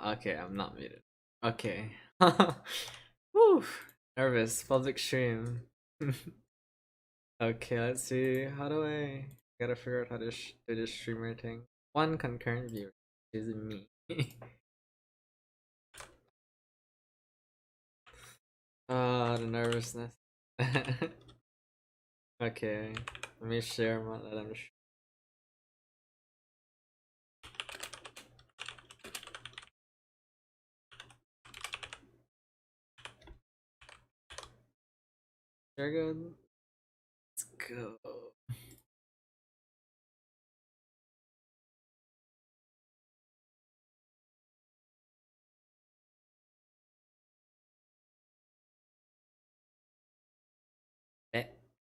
Okay, I'm not muted. Okay. Woo! Nervous. Public stream. Okay, let's see. How do I gotta figure out how to do this streamer thing? One concurrent viewer is me. The nervousness. Okay, let me share my. Let them. Share good. Let's go.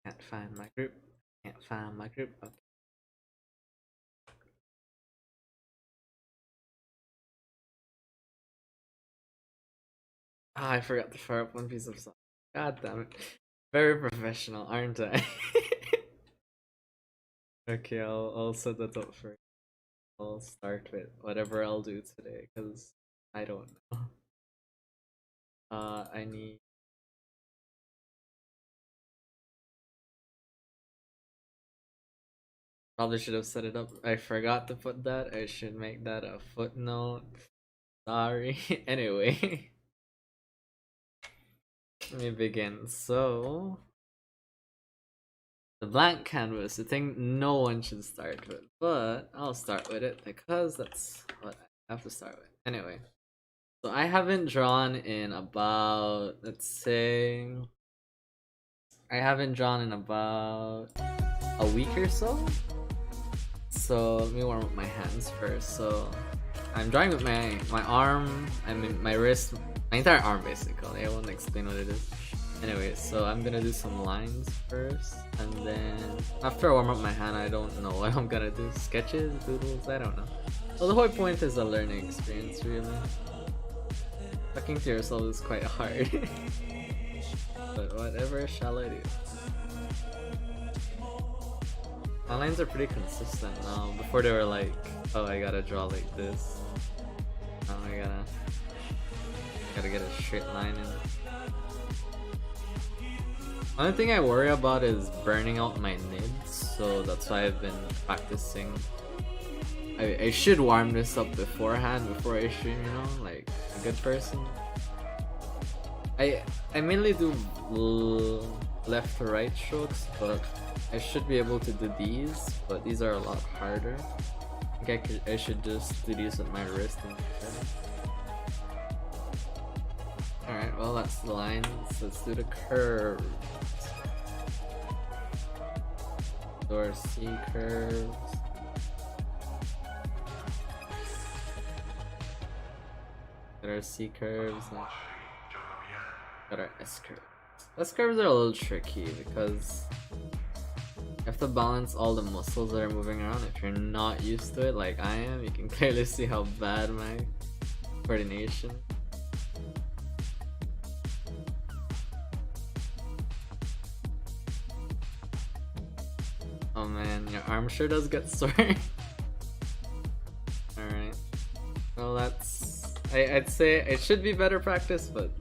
Can't find my group. Can't find my group. Okay. I forgot to fire up one piece of song. God damn it. Very professional, aren't I? Okay, I'll set that up for. I'll start with whatever I'll do today, because I don't know. I need. Probably should have set it up. I forgot to put that. I should make that a footnote. Sorry. Anyway. Let me begin. So. The blank canvas, the thing no one should start with. But I'll start with it because that's what I have to start with. Anyway. So I haven't drawn in about, let's say. I haven't drawn in about a week or so. So let me warm up my hands first. So I'm drawing with my arm, I mean my wrist, my entire arm basically. I won't explain what it is. Anyway, so I'm gonna do some lines first, and then after I warm up my hand, I don't know what I'm gonna do. Sketches, doodles, I don't know. Well, the whole point is a learning experience, really. Talking to yourself is quite hard. But whatever shall I do? My lines are pretty consistent now. Before they were like, oh, I gotta draw like this. Now I gotta get a straight line in. Only thing I worry about is burning out my nids, so that's why I've been practicing. I should warm this up beforehand, before I stream, you know, like a good person. I mainly do left to right strokes, but I should be able to do these, but these are a lot harder. I think I should just do these with my wrist instead. Alright, well that's the lines. Let's do the curves. Do our C curves. Got our C curves. Got our S curves. S curves are a little tricky because you have to balance all the muscles that are moving around. If you're not used to it like I am, you can clearly see how bad my coordination. Oh man, your arm sure does get sore. Alright. Well, I'd say it should be better practice, but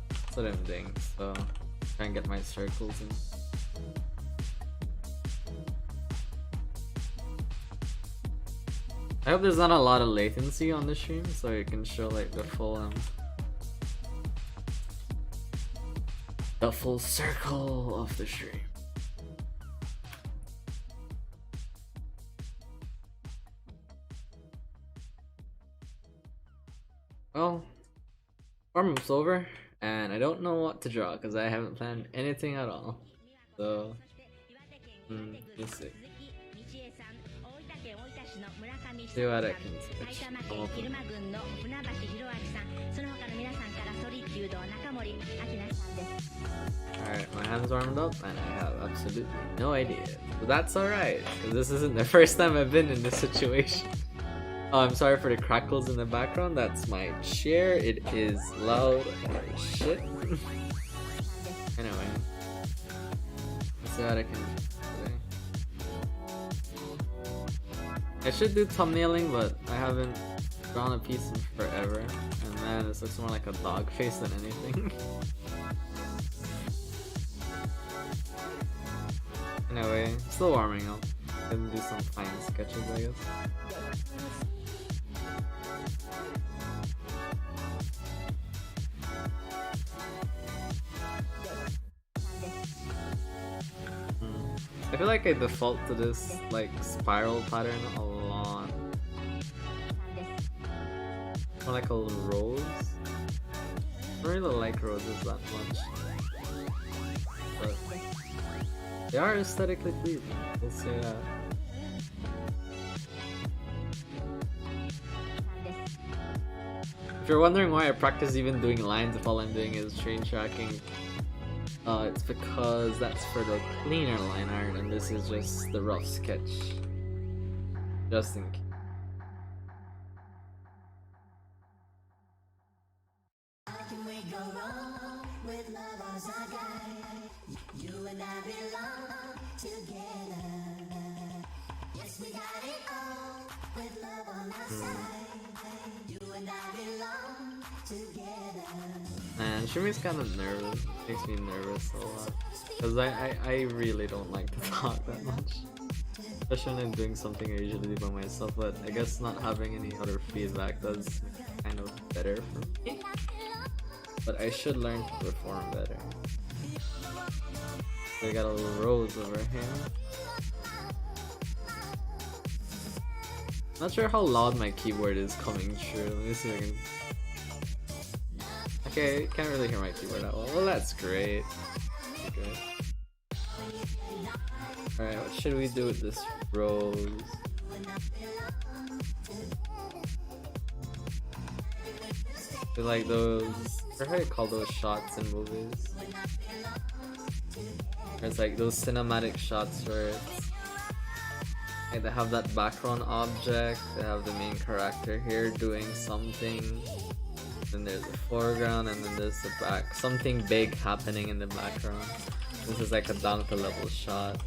that's what I'm doing. So, try and get my circles in. I hope there's not a lot of latency on the stream, so you can show like the full circle of the stream. Well, warm-up's over, and I don't know what to draw because I haven't planned anything at all. So, let's see. See what I can switch. Alright, my hands warmed up and I have absolutely no idea. But that's alright, because this isn't the first time I've been in this situation. Oh, I'm sorry for the crackles in the background. That's my chair. It is loud as shit. Anyway, let's see what I can do. I should do thumbnailing, but I haven't drawn a piece in forever, and then this looks more like a dog face than anything. Anyway, still warming up. Gonna do some fine sketches, I guess. I feel like I default to this like spiral pattern a lot. More like a rose. I don't really like roses that much, but they are aesthetically pleasing. We'll say that. If you're wondering why I practice even doing lines if all I'm doing is train tracking, it's because that's for the cleaner line art and this is just the rough sketch. Just in case. You and I belong together. Yes, we got it all with love on our side. You and I belong together. And Shumi's kind of nervous. Makes me nervous a lot. Because I really don't like to talk that much. Especially when I'm doing something I usually do by myself. But I guess not having any other feedback does make it kind of better for me. But I should learn to perform better. We got a little rose over here. Not sure how loud my keyboard is coming through. Let me see if I can. Okay, can't really hear my keyboard that well. Well, that's great. Okay. Alright, what should we do with this rose? I feel like those. I forget how you call those shots in movies. It's like those cinematic shots where it's like they have that background object, they have the main character here doing something, then there's the foreground, and then there's the back, something big happening in the background. This is like a down to level shot.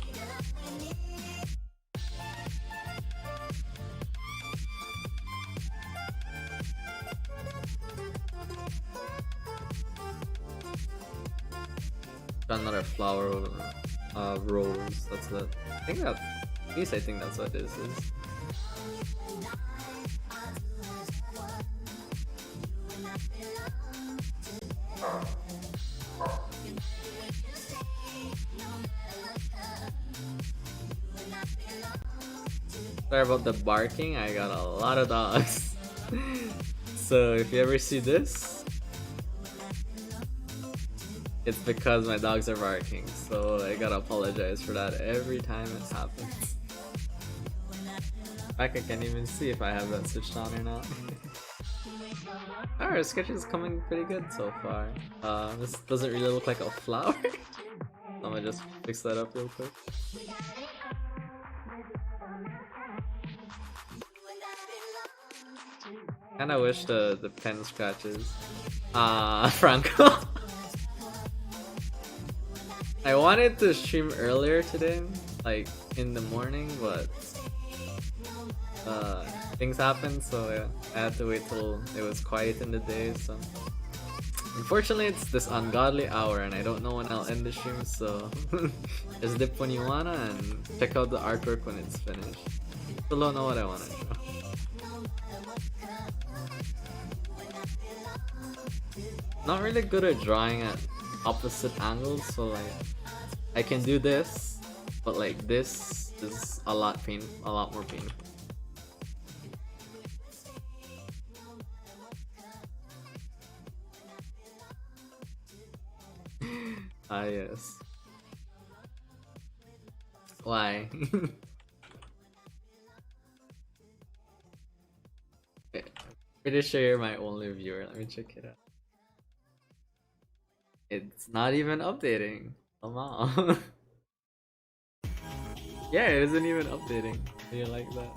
Another flower over rose. That's what I think that. At least I think that's what this is. Sorry about the barking. I got a lot of dogs. So if you ever see this, it's because my dogs are barking, so I gotta apologize for that every time it happens. In fact, I can't even see if I have that switched on or not. Alright, sketch is coming pretty good so far. This doesn't really look like a flower. I'm gonna just fix that up real quick. Kinda wish the pen scratches. Franco. I wanted to stream earlier today, like in the morning, but things happened, so I had to wait till it was quiet in the day. So unfortunately, it's this ungodly hour, and I don't know when I'll end the stream. So just dip when you wanna and check out the artwork when it's finished. Still don't know what I wanna draw. Not really good at drawing at opposite angles, so like I can do this, but like this is a lot more painful. Ah yes. Why? Okay, I'm pretty sure you're my only viewer. Let me check it out. It's not even updating. Come on. Yeah, it isn't even updating. Do you like that?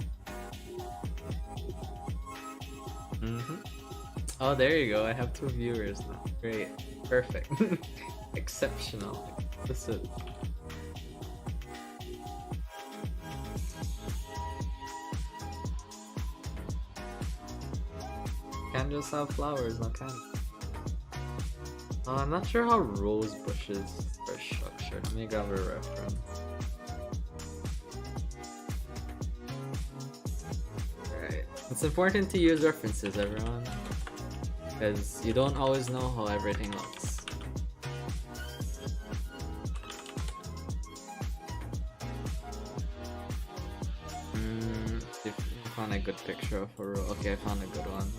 Oh, there you go. I have 2 viewers now. Great. Perfect. Exceptional. This is. just have flowers, not candy. I'm not sure how rose bushes are structured. Let me grab a reference. Alright. It's important to use references, everyone. Because you don't always know how everything looks. If I found a good picture of a rose. Okay, I found a good one.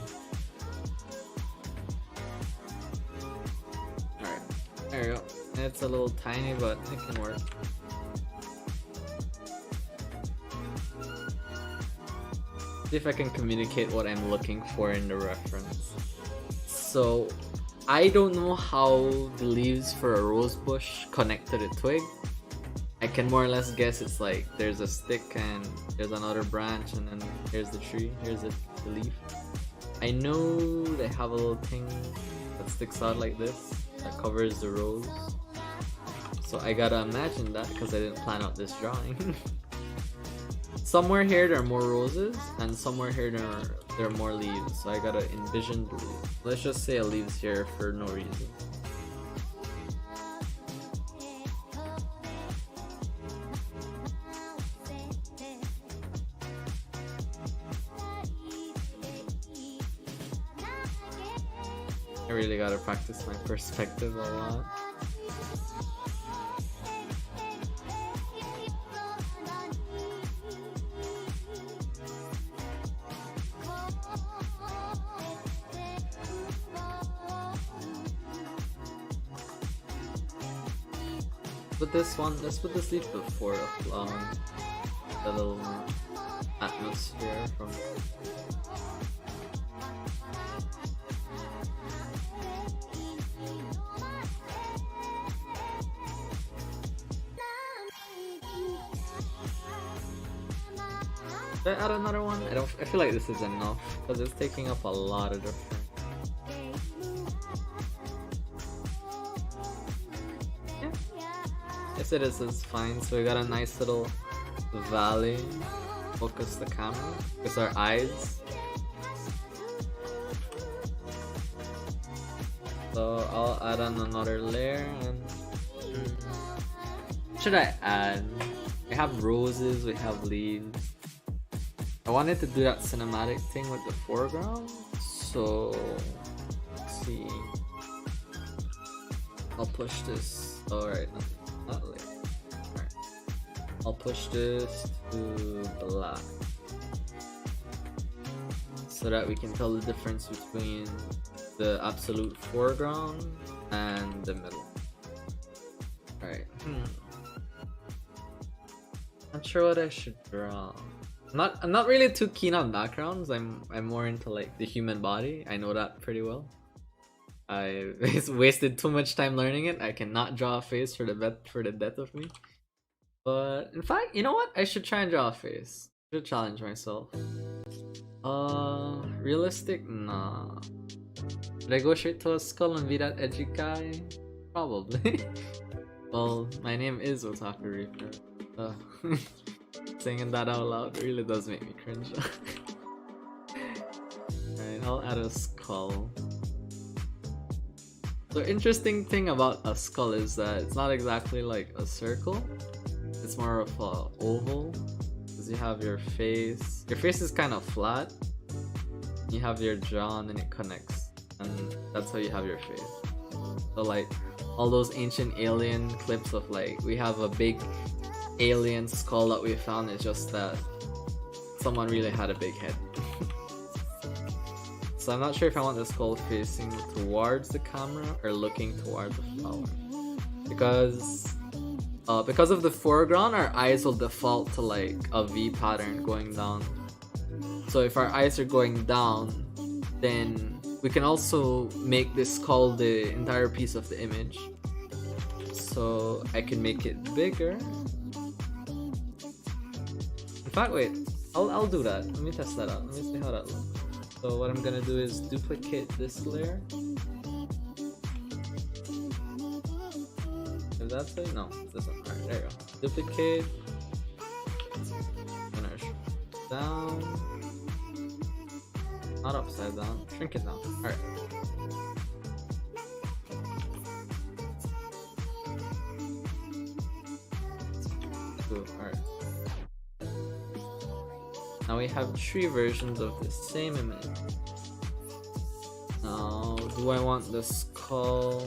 There you go. It's a little tiny, but it can work. See if I can communicate what I'm looking for in the reference. So, I don't know how the leaves for a rose bush connect to the twig. I can more or less guess it's like there's a stick and there's another branch and then here's the tree, here's the leaf. I know they have a little thing that sticks out like this that covers the rose. So I gotta imagine that because I didn't plan out this drawing. Somewhere here there are more roses and somewhere here there are more leaves. So I gotta envision the leaves. Let's just say a leaves here for no reason. I really gotta practice my perspective a lot. Put this one, let's put this leaf before the little atmosphere from. Should I add another one? I feel like this is enough because it's taking up a lot of different. Yeah. Yes, it is fine. So we got a nice little valley. Focus the camera. It's our eyes. So I'll add on another layer and should I add? We have roses, we have leaves. I wanted to do that cinematic thing with the foreground, so let's see. I'll push this. Alright, not late. Alright. I'll push this to black so that we can tell the difference between the absolute foreground and the middle. Alright. Not sure what I should draw. I'm not really too keen on backgrounds. I'm more into like the human body. I know that pretty well. I wasted too much time learning it. I cannot draw a face for the death of me. But in fact, you know what? I should try and draw a face. I should challenge myself. Realistic? Nah. Should I go straight to a skull and be that edgy guy? Probably. Well, my name is Otaku Reaper. Saying that out loud really does make me cringe. Alright, I'll add a skull. The interesting thing about a skull is that it's not exactly like a circle. It's more of a oval. Because you have your face. Your face is kind of flat. You have your jaw and then it connects. And that's how you have your face. So like all those ancient alien clips of like we have a big alien skull that we found, is just that someone really had a big head. So I'm not sure if I want the skull facing towards the camera or looking towards the flower. Because of the foreground, our eyes will default to like a V pattern going down. So if our eyes are going down, then we can also make this skull the entire piece of the image. So I can make it bigger. In fact, wait, I'll do that. Let me test that out. Let me see how that looks. So what I'm gonna do is duplicate this layer. Is that it? No, this one. Alright, there you go. Duplicate. I'm gonna down. Not upside down. Shrink it down. Alright. Cool. Alright. Now we have 3 versions of the same image. Now, do I want the skull?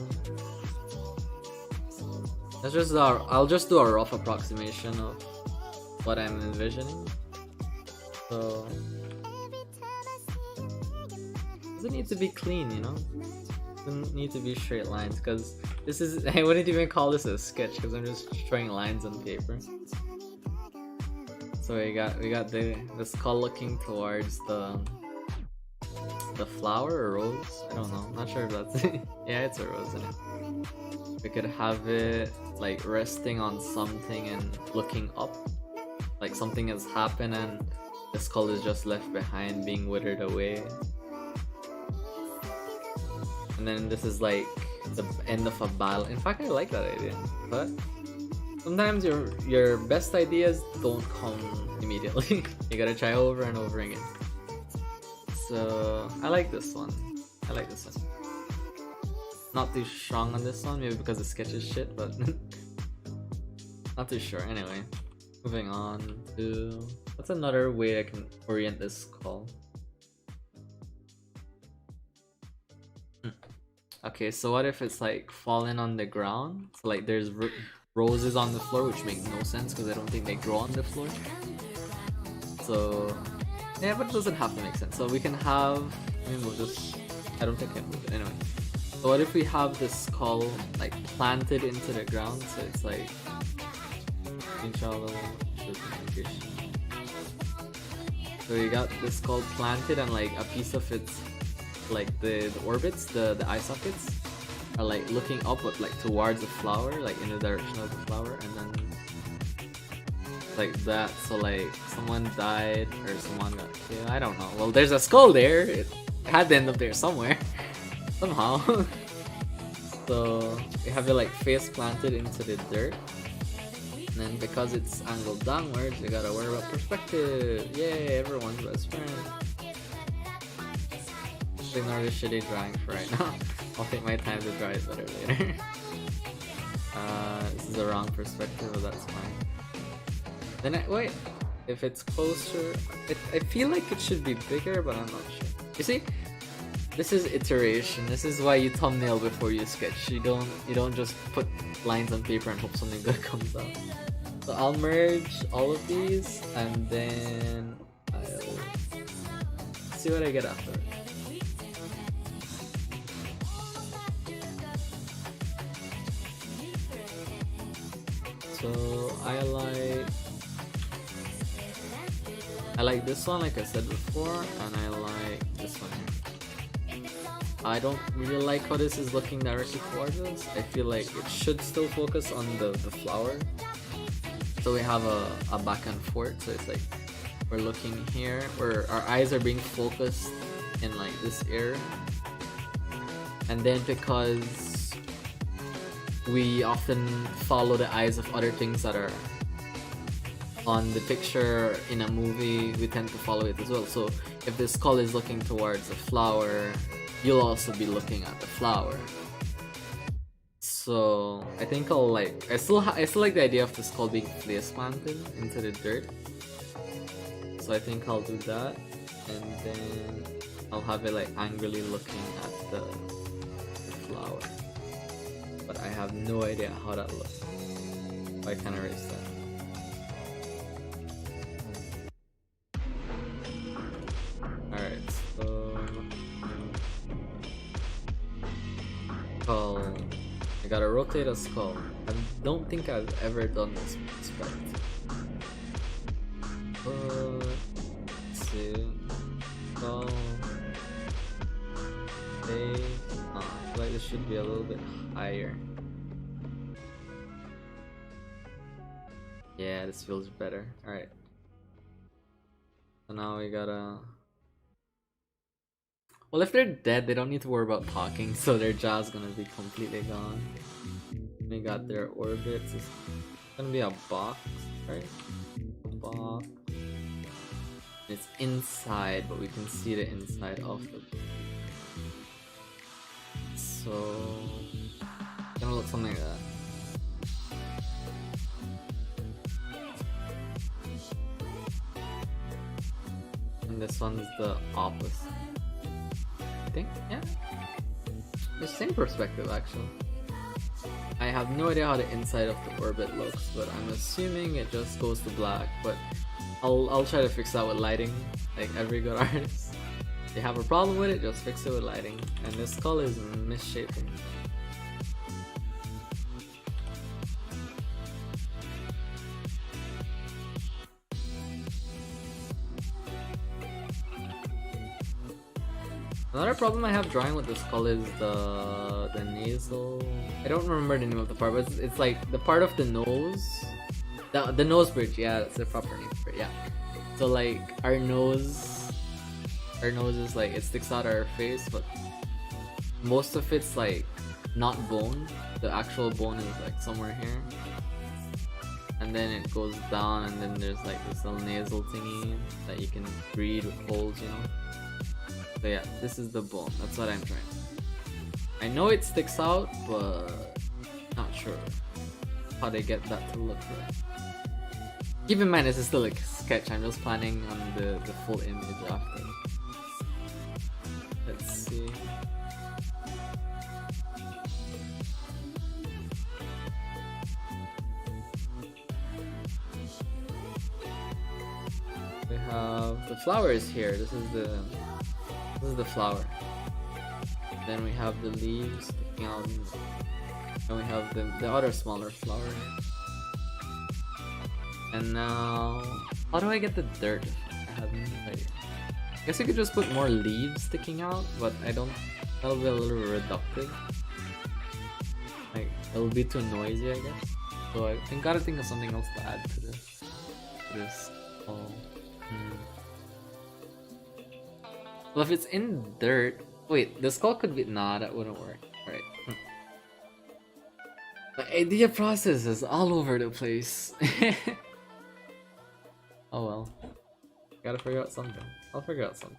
I'll just do a rough approximation of what I'm envisioning. So, doesn't need to be clean, you know? Doesn't need to be straight lines, because this is, I wouldn't even call this a sketch, because I'm just drawing lines on paper. So we got the skull looking towards the flower or rose. I don't know. I'm not sure if that's it. Yeah, it's a rose, isn't it? We could have it like resting on something and looking up, like something has happened and the skull is just left behind, being withered away. And then this is like the end of a battle. In fact, I like that idea, but sometimes your best ideas don't come immediately. You gotta try over and over again. So I like this one. I like this one. Not too strong on this one, maybe because the sketch is shit, but not too sure. Anyway, moving on to what's another way I can orient this skull. Okay, so what if it's like falling on the ground? So like there's roses on the floor, which makes no sense because I don't think they grow on the floor. So yeah, but it doesn't have to make sense. So we can have, let me move this. I don't think I can move it anyway. So what if we have this skull like planted into the ground? So it's like, inshallah. So you got this skull planted and like a piece of its, like the orbits, the eye sockets are like looking upward, like towards the flower, like in the direction of the flower, and then like that. So like someone died or someone got killed. I don't know. Well, there's a skull there. It had to end up there somewhere, somehow. So you have it like face planted into the dirt, and then because it's angled downwards, you gotta worry about perspective. Yay, everyone's best friend. Ignore the shitty drawing for right now. I'll take my time to draw it better later. This is the wrong perspective, but that's fine. Then wait, if it's closer, I feel like it should be bigger, but I'm not sure. You see, this is iteration. This is why you thumbnail before you sketch. You don't just put lines on paper and hope something good comes out. So I'll merge all of these, and then I'll see what I get after. So I like this one, like I said before, and I like this one here. I don't really like how this is looking directly towards us. I feel like it should still focus on the flower. So we have a back and forth. So it's like we're looking here, where our eyes are being focused in like this area, and then because we often follow the eyes of other things that are on the picture in a movie, we tend to follow it as well. So if the skull is looking towards the flower, you'll also be looking at the flower. So I think I'll like, I still like the idea of the skull being place planted into the dirt. So I think I'll do that, and then I'll have it like angrily looking at the flower. But I have no idea how that looks. I can erase that. Alright, so skull. I gotta rotate a skull. I don't think I've ever done this perspective. Let's see. Skull. Face. I feel like this should be a little bit higher. Yeah, this feels better. Alright. So now we gotta... Well, if they're dead, they don't need to worry about talking, so their jaw's gonna be completely gone. We got their orbits. It's gonna be a box, right? A box. It's inside, but we can see the inside of the book. So it's gonna look something like that. And this one's the opposite. I think, yeah. The same perspective actually. I have no idea how the inside of the orbit looks, but I'm assuming it just goes to black, but I'll try to fix that with lighting, like every good artist. If you have a problem with it, just fix it with lighting. And this skull is misshapen. Another problem I have drawing with this skull is the nasal. I don't remember the name of the part, but it's like the part of the nose. The nose bridge, yeah, that's the proper name for it, yeah. So like our nose is like, it sticks out our face, but most of it's like not bone. The actual bone is like somewhere here. And then it goes down, and then there's like this little nasal thingy that you can breathe with holes, you know? So yeah, this is the bone. That's what I'm trying. I know it sticks out, but not sure how they get that to look right. Keep in mind, this is still a sketch. I'm just planning on the full image after. Let's see. We have the flowers here. This is the flower. Then we have the leaves sticking out, and we have the other smaller flower here. And now, how do I get the dirt? I have no idea. I guess you could just put more leaves sticking out, but I don't. That'll be a little reductive. Like, it'll be too noisy, I guess. So I gotta think of something else to add to this. Oh. Well, if it's in dirt, wait, the skull could be. Nah, that wouldn't work. Alright. My idea process is all over the place. Oh well. Gotta figure out something. I'll figure out something.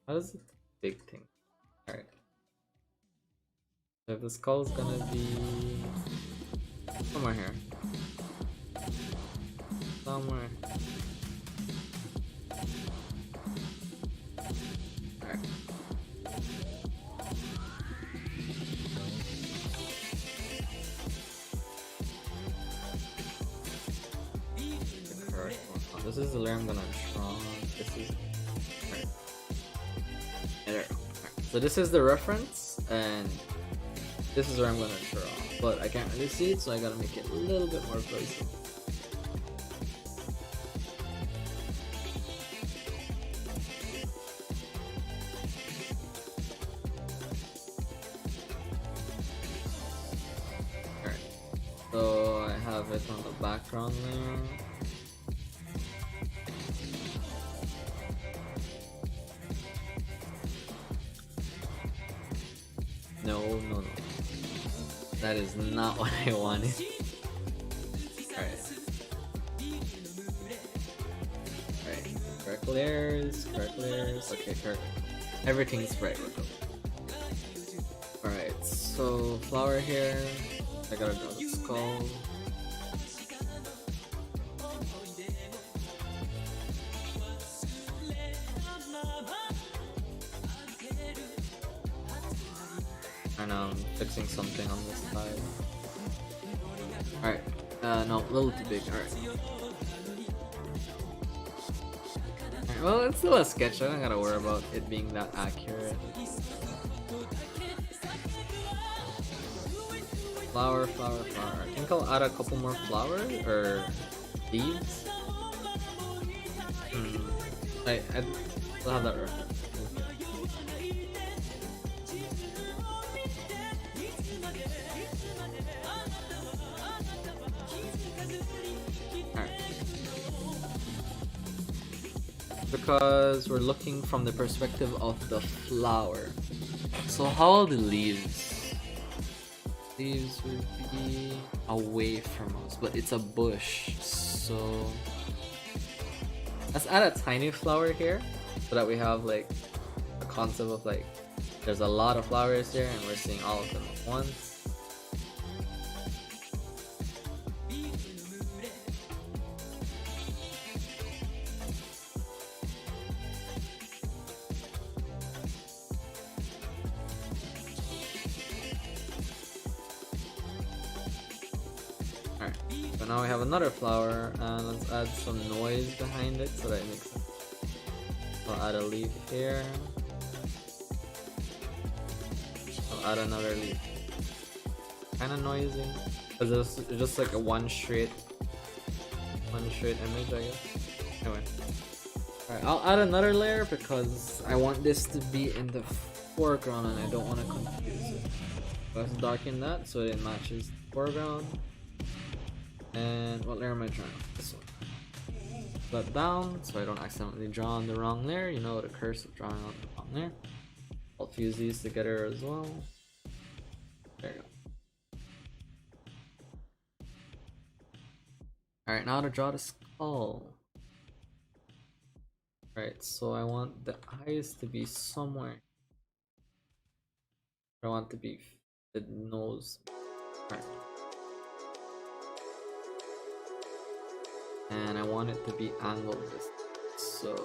How does it big thing? Alright. So the skull's gonna be somewhere here. Somewhere. Alright. This is the layer I'm gonna draw. This is right. There. Right. So this is the reference, and this is where I'm gonna draw. But I can't really see it, so I gotta make it a little bit more close. Alright. So I have it on the background layer. No. That is not what I wanted. Alright. Correct layers. Okay, correct. Everything's right. Alright, so flower here. I gotta draw the skull. And I'm fixing something on this side. Alright, no, a little too big. Alright, well, it's still a sketch. I don't gotta worry about it being that accurate. Flower. I think I'll add a couple more flowers or leaves. I still have that reference. Because we're looking from the perspective of the flower. So how are the leaves? Leaves would be away from us, but it's a bush, so let's add a tiny flower here so that we have like a concept of like there's a lot of flowers here and we're seeing all of them at once. Alright, so now we have another flower and let's add some noise behind it so that it makes sense. I'll add a leaf here. I'll add another leaf. Kinda noisy. Because it's just like a one straight image, I guess. Anyway. Alright, I'll add another layer because I want this to be in the foreground and I don't want to confuse it. Let's darken that so it matches the foreground. And what layer am I drawing? This one. That down so I don't accidentally draw on the wrong layer. You know the curse of drawing on the wrong layer. I'll fuse these together as well. There you go. Alright, now to draw the skull. Alright, so I want the eyes to be somewhere. I want to be the nose. Alright. And I want it to be angled this way. So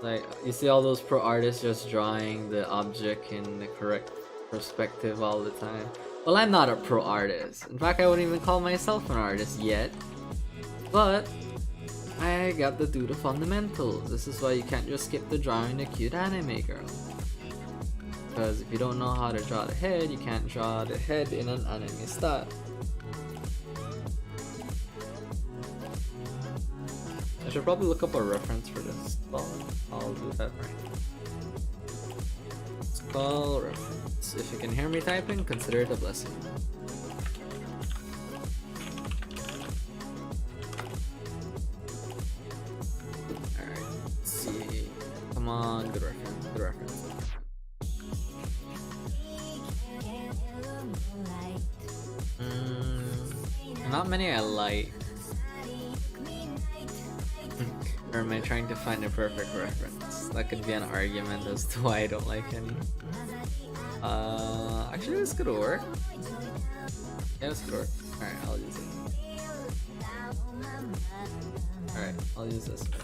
like you see all those pro artists just drawing the object in the correct perspective all the time. Well, I'm not a pro artist. In fact, I wouldn't even call myself an artist yet. But I got to do the fundamentals. This is why you can't just skip the drawing the cute anime girl. Because if you don't know how to draw the head, you can't draw the head in an anime style. I should probably look up a reference for this. I'll do that right. Skull reference. If you can hear me typing, consider it a blessing. Alright, let's see. Come on, good reference, good reference. Not many I like. Or am I trying to find a perfect reference? That could be an argument as to why I don't like any. Actually this could work. Yeah, this could work. Alright, I'll use it. Alright, I'll use this one.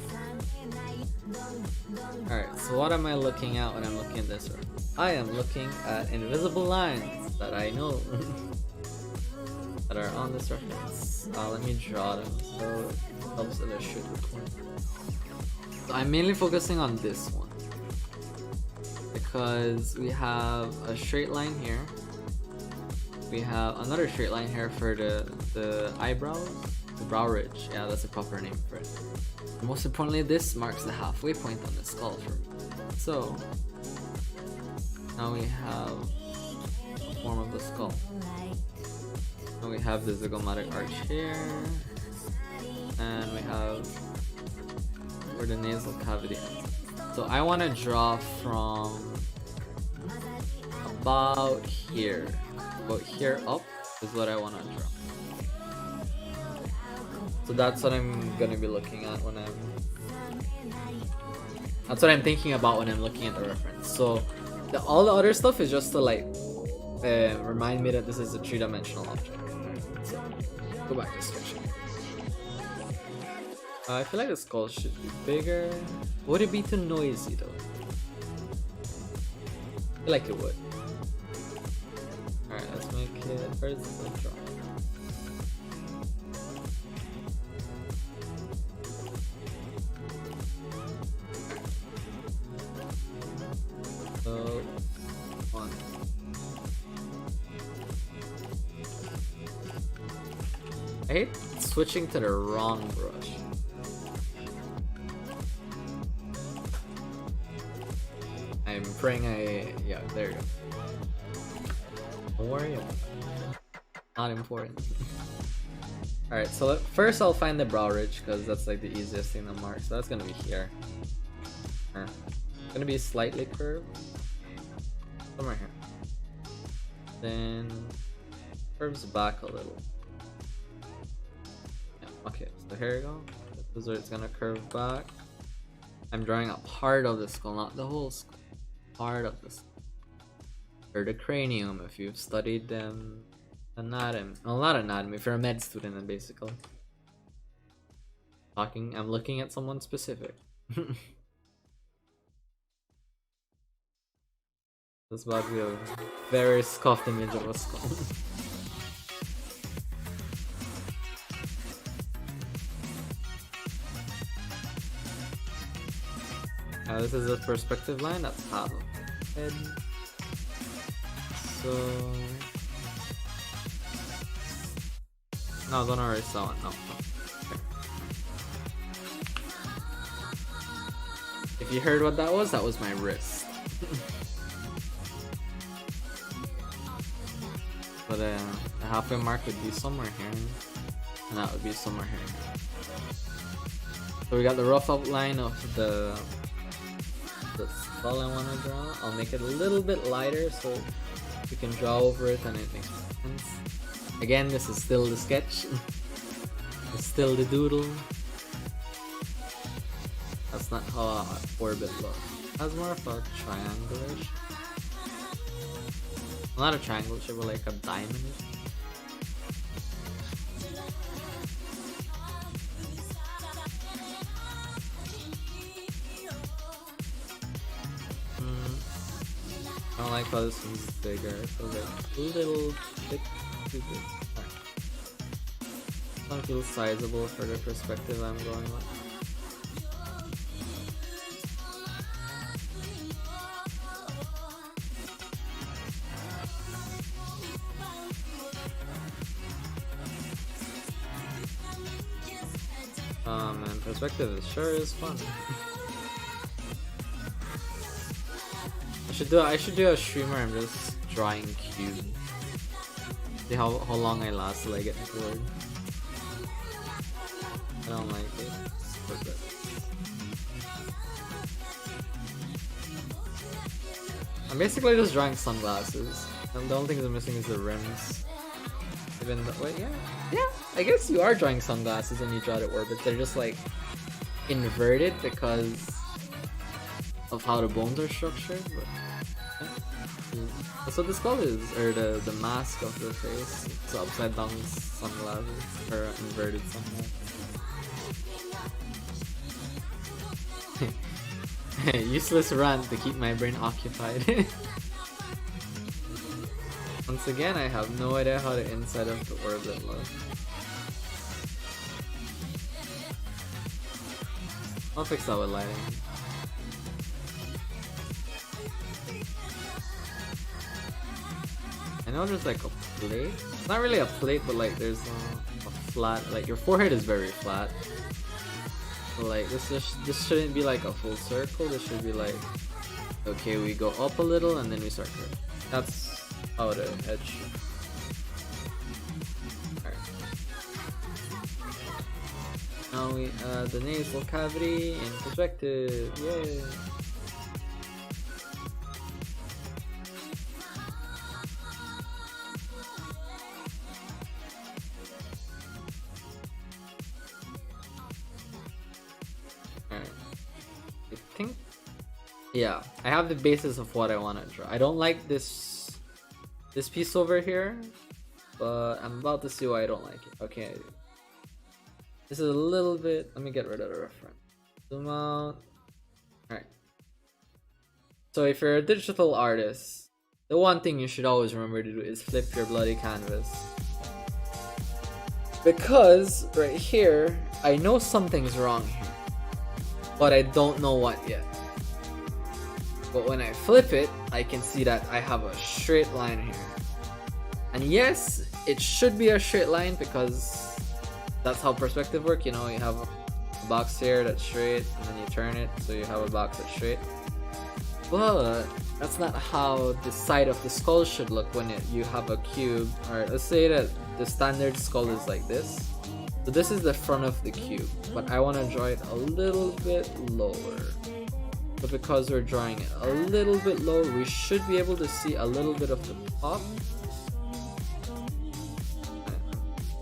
Alright, so what am I looking at when I'm looking at this one? I am looking at invisible lines that I know that are on this reference. Let me draw them so it helps illustrate the point. So I'm mainly focusing on this one because we have a straight line here. We have another straight line here for the eyebrows, the brow ridge. Yeah, that's a proper name for it. And most importantly, this marks the halfway point on the skull for me. So now we have the form of the skull. And we have the zygomatic arch here, and we have where the nasal cavity ends. So I want to draw from about here up is what I want to draw. So that's what I'm gonna be looking at when that's what I'm thinking about when I'm looking at the reference. So all the other stuff is just to like remind me that this is a three-dimensional object. So go back to sketching. I feel like the skull should be bigger. Would it be too noisy though? I feel like it would. Alright, let's make it first. Let's draw. So, one. I hate switching to the wrong brush. I'm praying yeah, there you go. Don't worry about it. Not important. Alright, so first I'll find the brow ridge because that's like the easiest thing to mark. So that's gonna be here. It's gonna be slightly curved. Somewhere here. Then curves back a little. Yeah, okay, so here we go. This is where it's gonna curve back. I'm drawing a part of the skull, not the whole skull. Part of the skull. Or the cranium if you've studied anatomy. Well, not anatomy, if you're a med student then basically. I'm looking at someone specific. This about to be a very scuffed image of a skull. Now this is a perspective line, that's half of the head. So no, don't already saw it. No. Okay. If you heard what that was my wrist. But the halfway mark would be somewhere here, and that would be somewhere here. So we got the rough outline of the skull I want to draw. I'll make it a little bit lighter so you can draw over it and it makes sense. Again, this is still the sketch. It's still the doodle. That's not how an orbit looks. That's more of a triangular shape. Not a triangle shape, but like a diamond. I don't like how this one's bigger. It feels like a little bit too big. This one feels sizable for the perspective I'm going with. And perspective sure is fun. I should do a stream where I'm just drawing cubes. See how long I last till I get bored. I don't like it. I'm basically just drawing sunglasses. And the only thing that's missing is the rims. Even though, wait, yeah, I guess you are drawing sunglasses when you draw the orbit. They're just like inverted because of how the bones are structured. But yeah. That's what the skull is, or the mask of the face. It's upside down sunglasses, or inverted sunglasses. Useless rant to keep my brain occupied. Once again, I have no idea how the inside of the orbit looks. I'll fix that with lighting. I know there's like a plate. It's not really a plate, but like there's a flat. Like your forehead is very flat. So like this shouldn't be like a full circle. This should be like, okay, we go up a little and then we start curving. That's how the edge should. Alright. Now we add the nasal cavity in perspective. Yay! Alright. I think, yeah, I have the basis of what I want to draw. I don't like this piece over here, but I'm about to see why I don't like it. Okay, this is a little bit. Let me get rid of the reference. Zoom out. Alright. So if you're a digital artist, the one thing you should always remember to do is flip your bloody canvas. Because right here, I know something's wrong here, but I don't know what yet. But when I flip it, I can see that I have a straight line here. And yes, it should be a straight line because that's how perspective works. You know, you have a box here that's straight, and then you turn it, so you have a box that's straight. But that's not how the side of the skull should look when you have a cube. Or let's say that the standard skull is like this. So this is the front of the cube, but I want to draw it a little bit lower. but because we're drawing it a little bit low, we should be able to see a little bit of the top.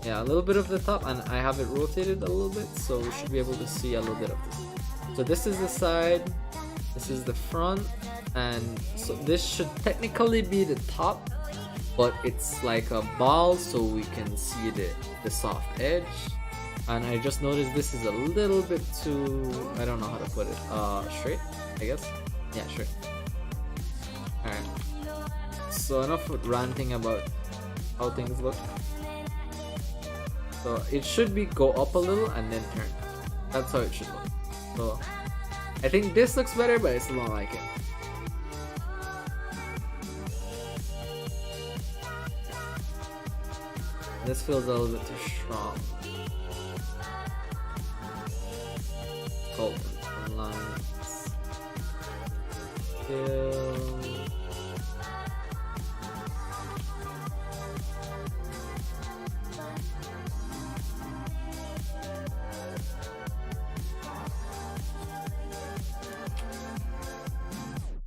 Yeah, a little bit of the top, and I have it rotated a little bit, so we should be able to see a little bit of this. So this is the side, this is the front, and so this should technically be the top, but it's like a ball, so we can see the soft edge. And I just noticed this is a little bit too, I don't know how to put it, straight, I guess? Yeah, straight. Alright. So enough with ranting about how things look. So it should be go up a little and then turn. That's how it should look. So I think this looks better, but I still don't like it. This feels a little bit too strong. Golden lines. Still.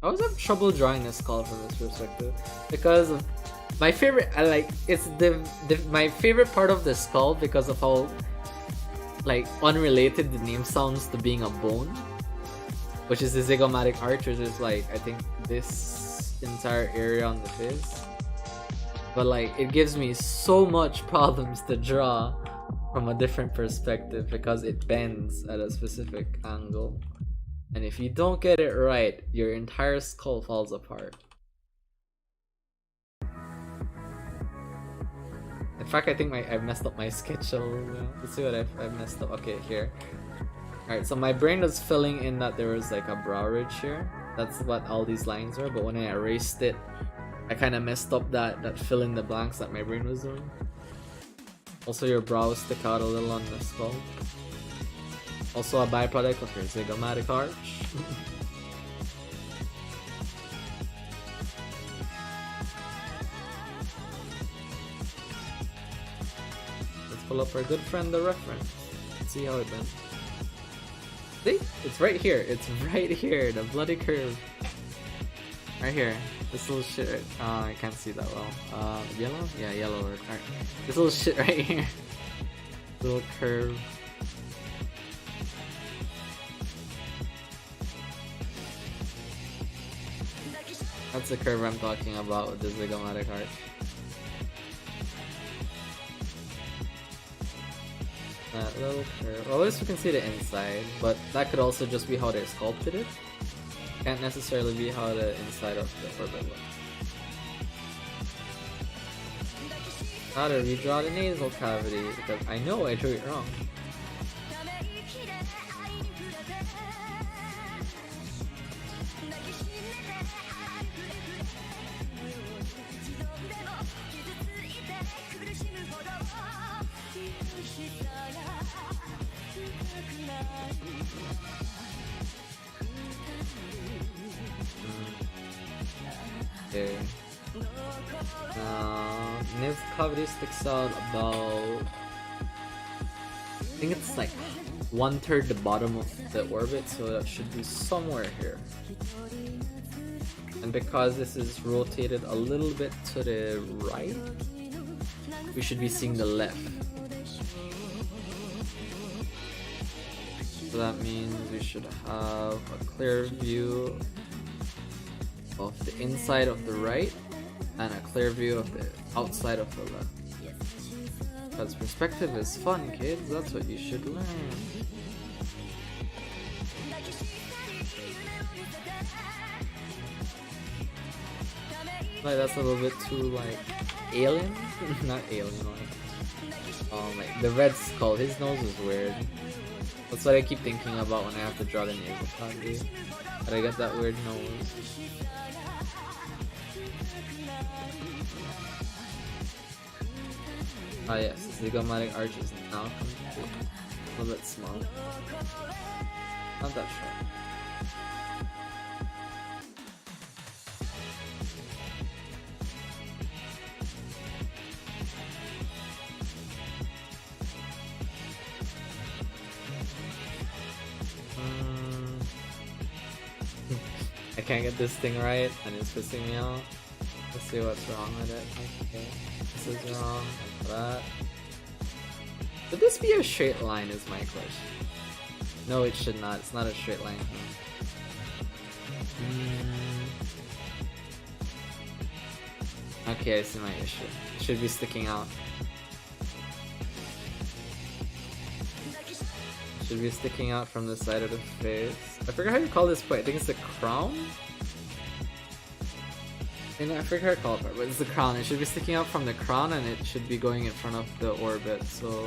I always have trouble drawing this skull from this perspective because of my favorite. It's my favorite part of the skull because of how like unrelated the name sounds to being a bone, which is the zygomatic arch, which is like I think this entire area on the face. But like it gives me so much problems to draw from a different perspective because it bends at a specific angle. And if you don't get it right, your entire skull falls apart. In fact, I think I messed up my sketch a little bit. Let's see what I've messed up. Okay, here. Alright, so my brain was filling in that there was like a brow ridge here. That's what all these lines were, but when I erased it, I kind of messed up that fill in the blanks that my brain was doing. Also, your brows stick out a little on the skull. Also a byproduct of your zygomatic arch. Let's pull up our good friend the reference. Let's see how it went. See? It's right here. It's right here. The bloody curve. Right here. This little shit right... I can't see that well. Yellow? Yeah, yellow. Alright. This little shit right here. Little curve. That's the curve I'm talking about with the zygomatic arch. That little curve. Well, at least we can see the inside, but that could also just be how they sculpted it. Can't necessarily be how the inside of the orbit looks. How to redraw the nasal cavity, because I know I drew it wrong. Okay. Nasal cavity sticks out about, I think it's like 1/3 the bottom of the orbit, so that should be somewhere here. And because this is rotated a little bit to the right, we should be seeing the left. So that means we should have a clear view of the inside of the right and a clear view of the outside of the left. Because perspective is fun, kids. That's what you should learn. Like that's a little bit too like alien, not alien. Like the red skull. His nose is weird. That's what I keep thinking about when I have to draw the nasal cavity. But I get that weird nose. Ah yes, the zygomatic arch is now complete. A little bit small. Not that sharp. can't get this thing right and it's pissing me off. Let's see what's wrong with it. Okay, this is wrong. That. Should this be a straight line is my question. No, it should not. It's not a straight line. Okay, I see my issue. It should be sticking out. It should be sticking out from the side of the face. I forgot how you call this part. I think it's the crown? I forget how to call it, but it's the crown. It should be sticking out from the crown and it should be going in front of the orbit. So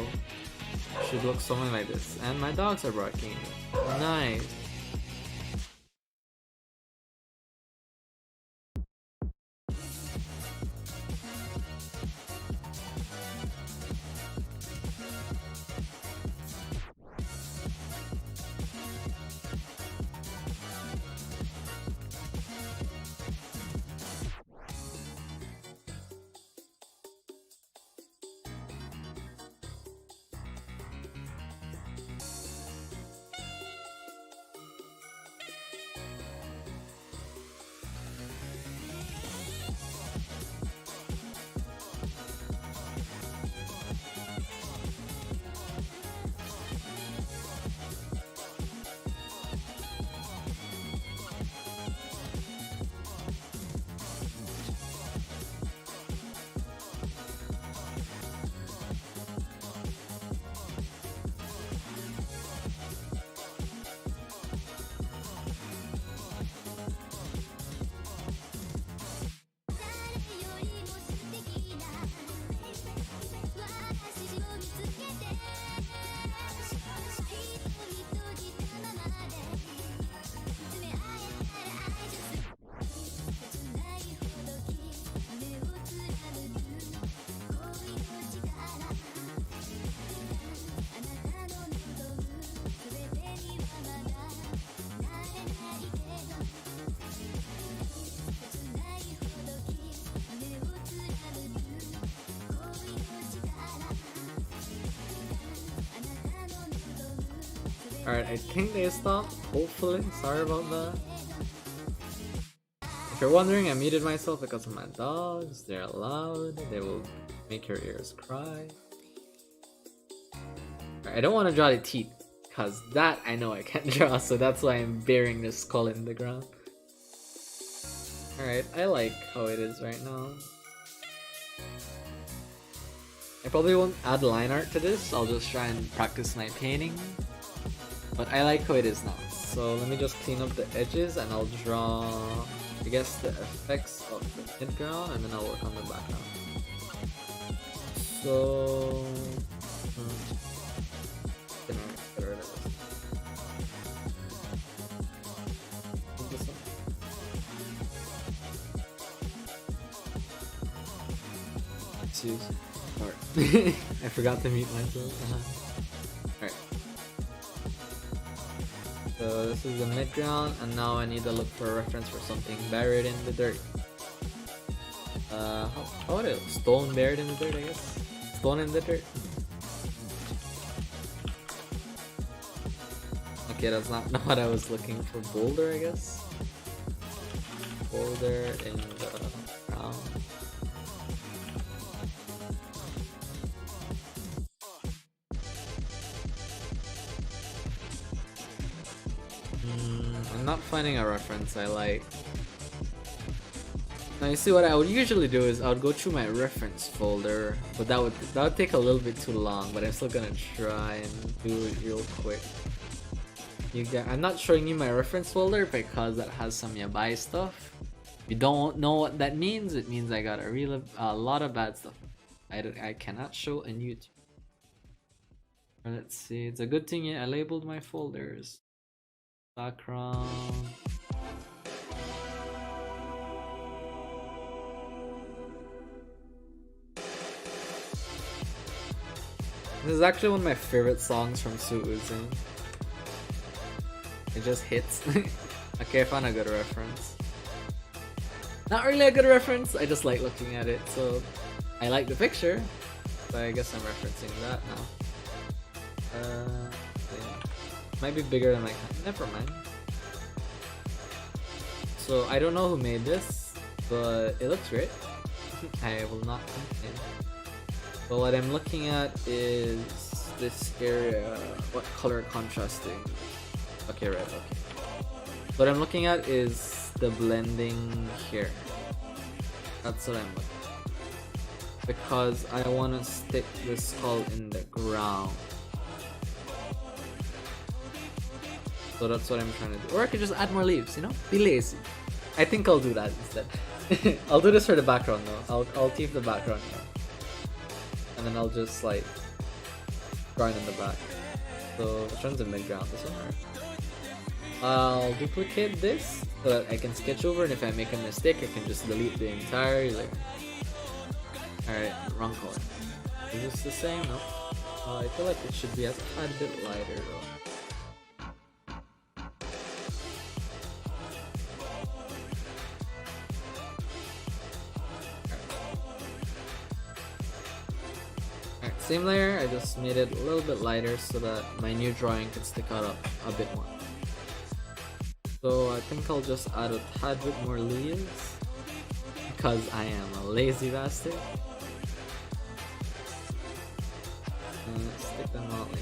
it should look something like this. And my dogs are barking. Nice. Alright, I think they stopped, hopefully. Sorry about that. If you're wondering, I muted myself because of my dogs. They're loud, they will make your ears cry. Alright, I don't want to draw the teeth, because that I know I can't draw, so that's why I'm burying the skull in the ground. Alright, I like how it is right now. I probably won't add line art to this, I'll just try and practice my painting. But I like how it is now. So let me just clean up the edges and I'll draw, I guess, the effects of the midground and then I'll work on the background. So... Get rid of this. Excuse. Alright. I forgot to mute myself. Alright. So this is the midground, and now I need to look for a reference for something buried in the dirt. How about it? Stone buried in the dirt, I guess? Stone in the dirt? Okay, that's not what I was looking for. Boulder, I guess? Boulder in the ground. I'm not finding a reference I like. Now you see what I would usually do is I would go through my reference folder, but that would take a little bit too long, but I'm still gonna try and do it real quick. I'm not showing you my reference folder because that has some yabai stuff. If you don't know what that means, it means I got a lot of bad stuff. I cannot show on YouTube. Let's see, it's a good thing I labeled my folders. Background. This is actually one of my favorite songs from SUI UZI. It just hits. Okay, I found a good reference. Not really a good reference, I just like looking at it. So I like the picture, but I guess I'm referencing that now. Yeah. Might be bigger than my... Never mind. So I don't know who made this, but it looks great. I will not complain. But what I'm looking at is this area. What color contrasting? Okay, red. Okay. What I'm looking at is the blending here. That's what I'm looking at. Because I want to stick this skull in the ground. So that's what I'm trying to do. Or I could just add more leaves, you know? Be lazy. I think I'll do that instead. I'll do this for the background though. I'll keep the background here. And then I'll just like drawing in the back. So which one's in mid-ground? This one, right? I'll duplicate this so that I can sketch over, and if I make a mistake I can just delete the entire layer. Alright, wrong color. Is this the same? No. I feel like it should be a tad bit lighter though. Same layer, I just made it a little bit lighter so that my new drawing can stick out a bit more. So I think I'll just add a tad bit more leaves because I am a lazy bastard. And let's stick them out like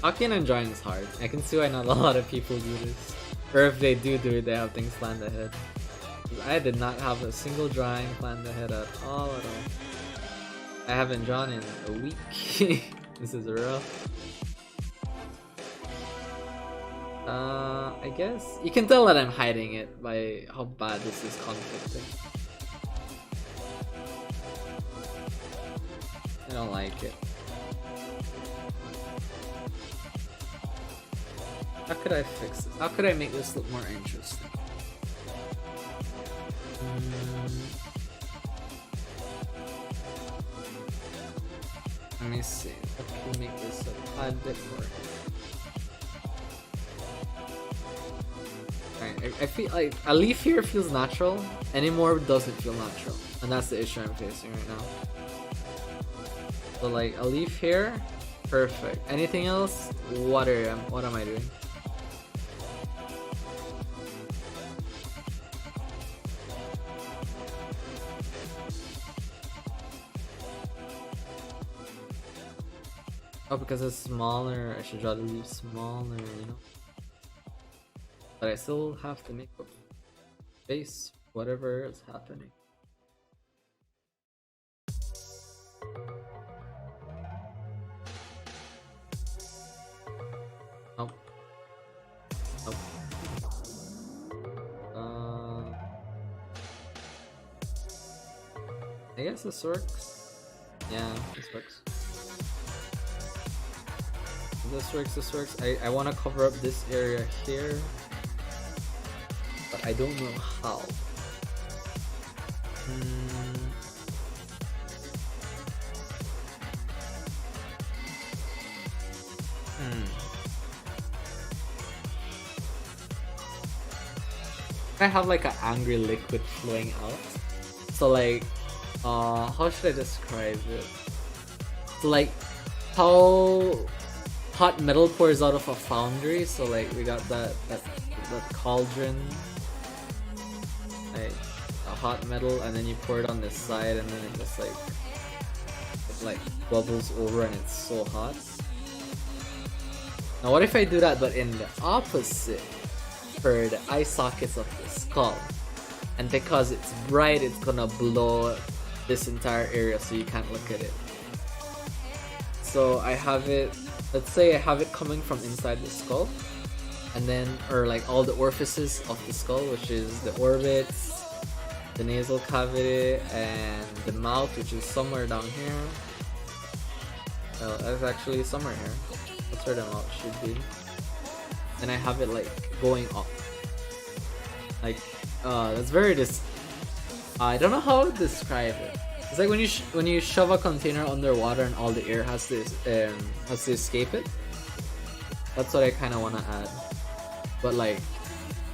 Huion and drawing is hard. I can see why not a lot of people do this. Or if they do it, they have things planned ahead. I did not have a single drawing planned ahead at all. I haven't drawn in a week. This is rough. I guess you can tell that I'm hiding it by how bad this is conflicting. I don't like it. How could I fix this? How could I make this look more interesting? Let me see. How can we make this a tad bit more? Alright, I feel like a leaf here feels natural, anymore doesn't feel natural. And that's the issue I'm facing right now. So like a leaf here, perfect. Anything else? What am I doing? Oh, because it's smaller, I should draw the leaf smaller, you know? But I still have to make a face, whatever is happening. Oh. Oh. I guess this works. Yeah, this works. This works. I want to cover up this area here, but I don't know how. I have like an angry liquid flowing out. So like, how should I describe it? So like, how hot metal pours out of a foundry, so like we got that cauldron, like a hot metal, and then you pour it on this side, and then it just like bubbles over, and it's so hot. Now what if I do that, but in the opposite for the eye sockets of the skull, and because it's bright, it's gonna blow this entire area, so you can't look at it. So I have it. Let's say I have it coming from inside the skull, and then, or like all the orifices of the skull, which is the orbits, the nasal cavity, and the mouth, which is somewhere down here. Well, that's actually somewhere here. That's where the mouth should be. And I have it like going up. Like, that's very I don't know how to describe it. It's like when you shove a container underwater and all the air has to escape it. That's what I kind of want to add, but like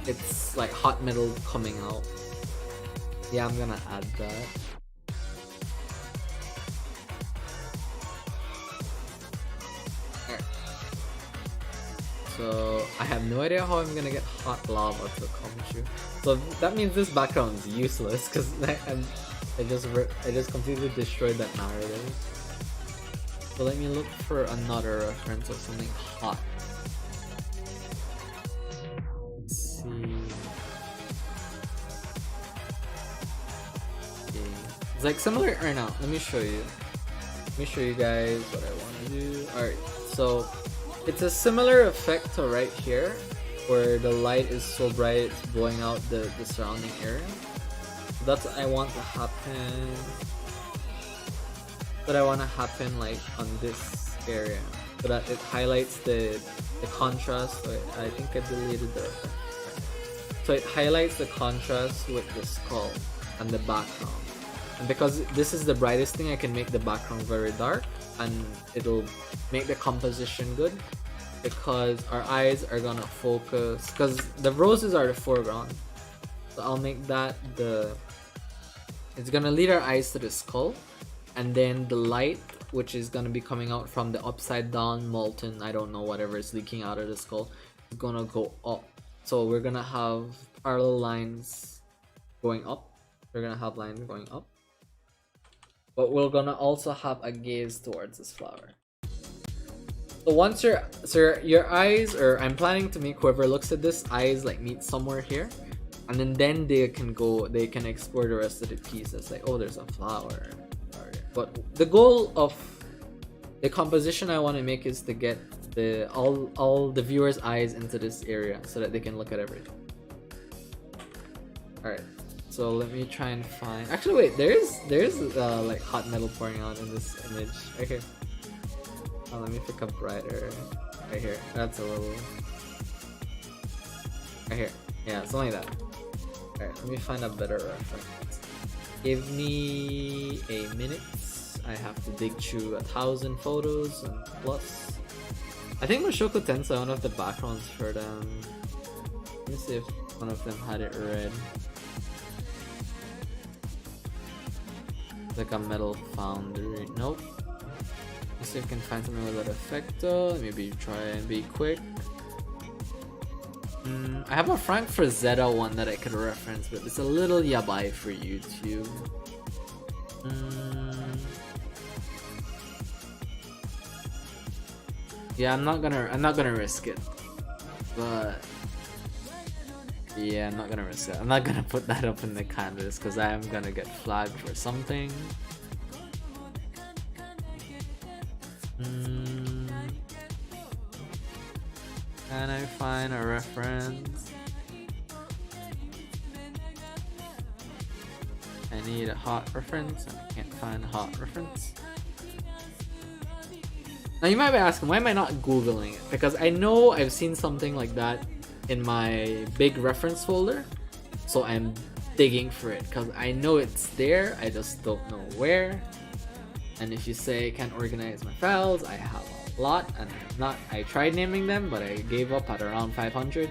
it's like hot metal coming out. Yeah, I'm gonna add that. Alright. So I have no idea how I'm gonna get hot lava to come true. So that means this background is useless because I just completely destroyed that narrative. So let me look for another reference of something hot. Let's see. Okay. It's like similar right now. Let me show you. Let me show you guys what I want to do. Alright, so it's a similar effect to right here where the light is so bright it's blowing out the surrounding area. That's what I want to happen. But I want to happen like on this area so that it highlights the contrast. So I think I deleted the effect. So it highlights the contrast with the skull and the background. And because this is the brightest thing, I can make the background very dark and it'll make the composition good because our eyes are gonna focus, because the roses are the foreground. So I'll make that it's gonna lead our eyes to the skull, and then the light, which is gonna be coming out from the upside down molten, I don't know, whatever is leaking out of the skull, is gonna go up. So we're gonna have parallel lines going up. We're gonna have lines going up. But we're gonna also have a gaze towards this flower. So once your eyes, or I'm planning to make whoever looks at this eyes like meet somewhere here, and then they can explore the rest of the pieces. Like, oh, there's a flower. But the goal of the composition I want to make is to get all the viewers' eyes into this area so that they can look at everything. All right. So let me try and find. Actually, wait. There's like hot metal pouring out in this image right here. Oh, let me pick up brighter. Right here. That's a little. Right here. Yeah, something like that. Alright, let me find a better reference. Give me a minute. I have to dig through 1,000 photos and plus. I think Mushoku Tensei, one of the backgrounds for them. Let me see if one of them had it red. Like a metal foundry. Nope. Let's see if I can find something with that effect though. Maybe try and be quick. I have a Frank Frazetta one that I could reference, but it's a little yabai for YouTube. Yeah, I'm not gonna risk it. But yeah, I'm not gonna risk it. I'm not gonna put that up in the canvas because I am gonna get flagged for something. Can I find a reference? I need a hot reference and I can't find a hot reference. Now you might be asking, why am I not Googling it? Because I know I've seen something like that in my big reference folder. So I'm digging for it because I know it's there, I just don't know where. And if you say I can't organize my files, I have a lot, and I tried naming them, but I gave up at around 500.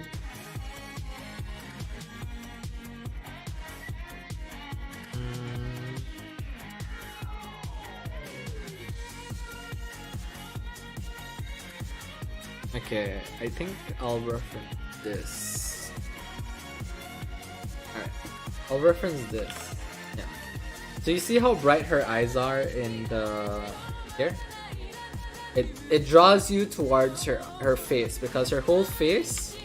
Okay, I think I'll reference this. Alright, I'll reference this. Yeah. So you see how bright her eyes are in the here? It draws you towards her face because her whole face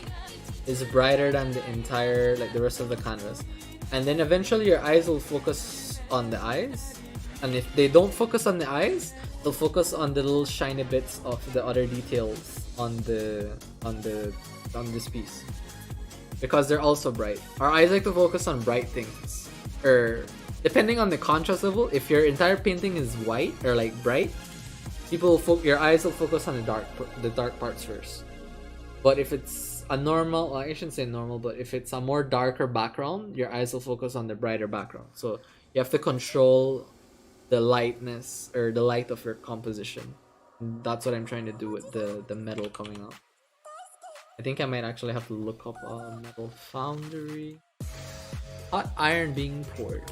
is brighter than the entire, like the rest of the canvas. And then eventually your eyes will focus on the eyes. And if they don't focus on the eyes, they'll focus on the little shiny bits of the other details on this piece. Because they're also bright. Our eyes like to focus on bright things. Or depending on the contrast level, if your entire painting is white or like bright, your eyes will focus on the dark parts first. But if it's a normal, well, I shouldn't say normal, but if it's a more darker background, your eyes will focus on the brighter background. So you have to control the lightness or the light of your composition. That's what I'm trying to do with the metal coming up. I think I might actually have to look up a metal foundry. Hot iron being poured.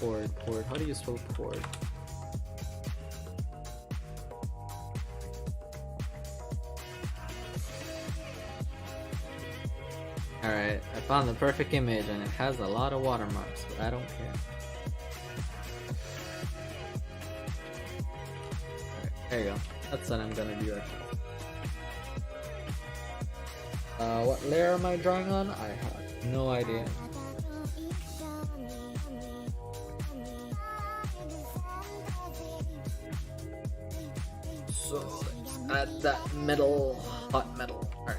Poured. How do you spell poured? Alright, I found the perfect image and it has a lot of watermarks, but I don't care. Alright, there you go. That's what I'm gonna do right now. What layer am I drawing on? I have no idea. So add that metal, hot metal. Alright.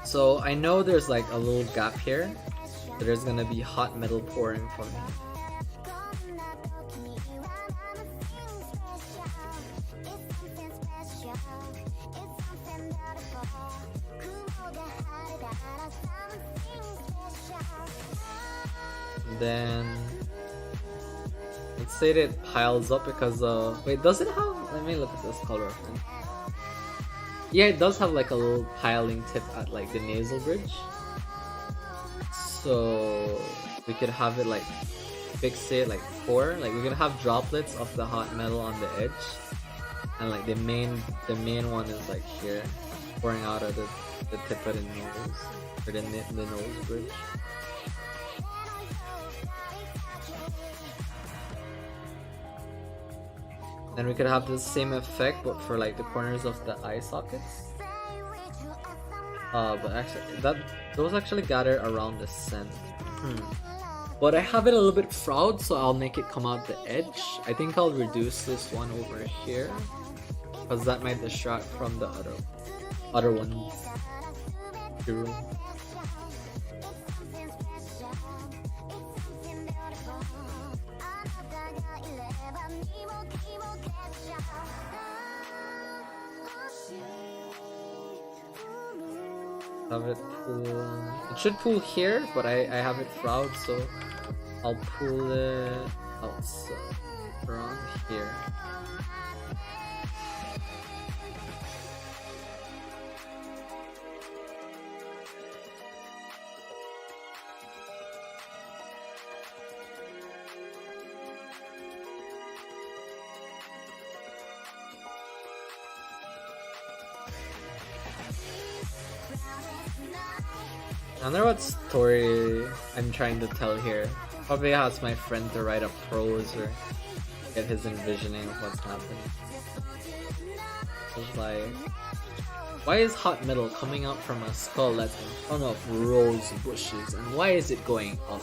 So I know there's like a little gap here. So there's gonna be hot metal pouring from here. Then let's say that it piles up because wait, does it have, let me look at this color reference. Yeah, it does have like a little piling tip at like the nasal bridge, so we could have it like fixate, like pour, like we could have droplets of the hot metal on the edge, and like the main one is like here, pouring out of the tip of the nose, or the nose bridge. Then we could have the same effect, but for like the corners of the eye sockets. But actually, those actually gather around the center. But I have it a little bit frowed, so I'll make it come out the edge. I think I'll reduce this one over here, because that might distract from the other ones. Have it pull. It should pull here, but I have it frowed, so I'll pull it outside around here. I wonder what story I'm trying to tell here. Probably ask my friend to write a prose or get his envisioning of what's happening. It's like, why is hot metal coming out from a skull that's in front of rose bushes, and why is it going up?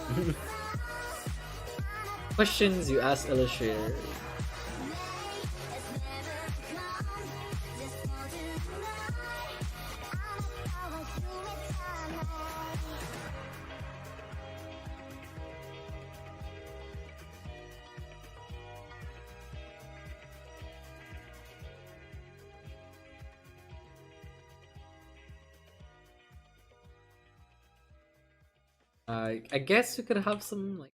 Questions you ask illustrators. I guess we could have some like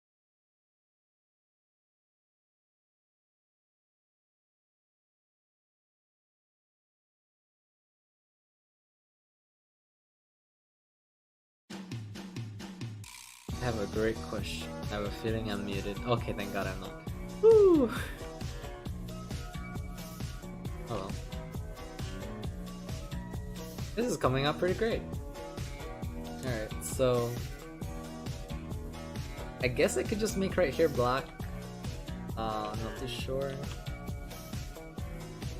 I have a great question. I have a feeling I'm muted. Okay, thank god I'm not. Woo! Oh well. This is coming out pretty great. Alright, so I guess I could just make right here black. I'm not too sure.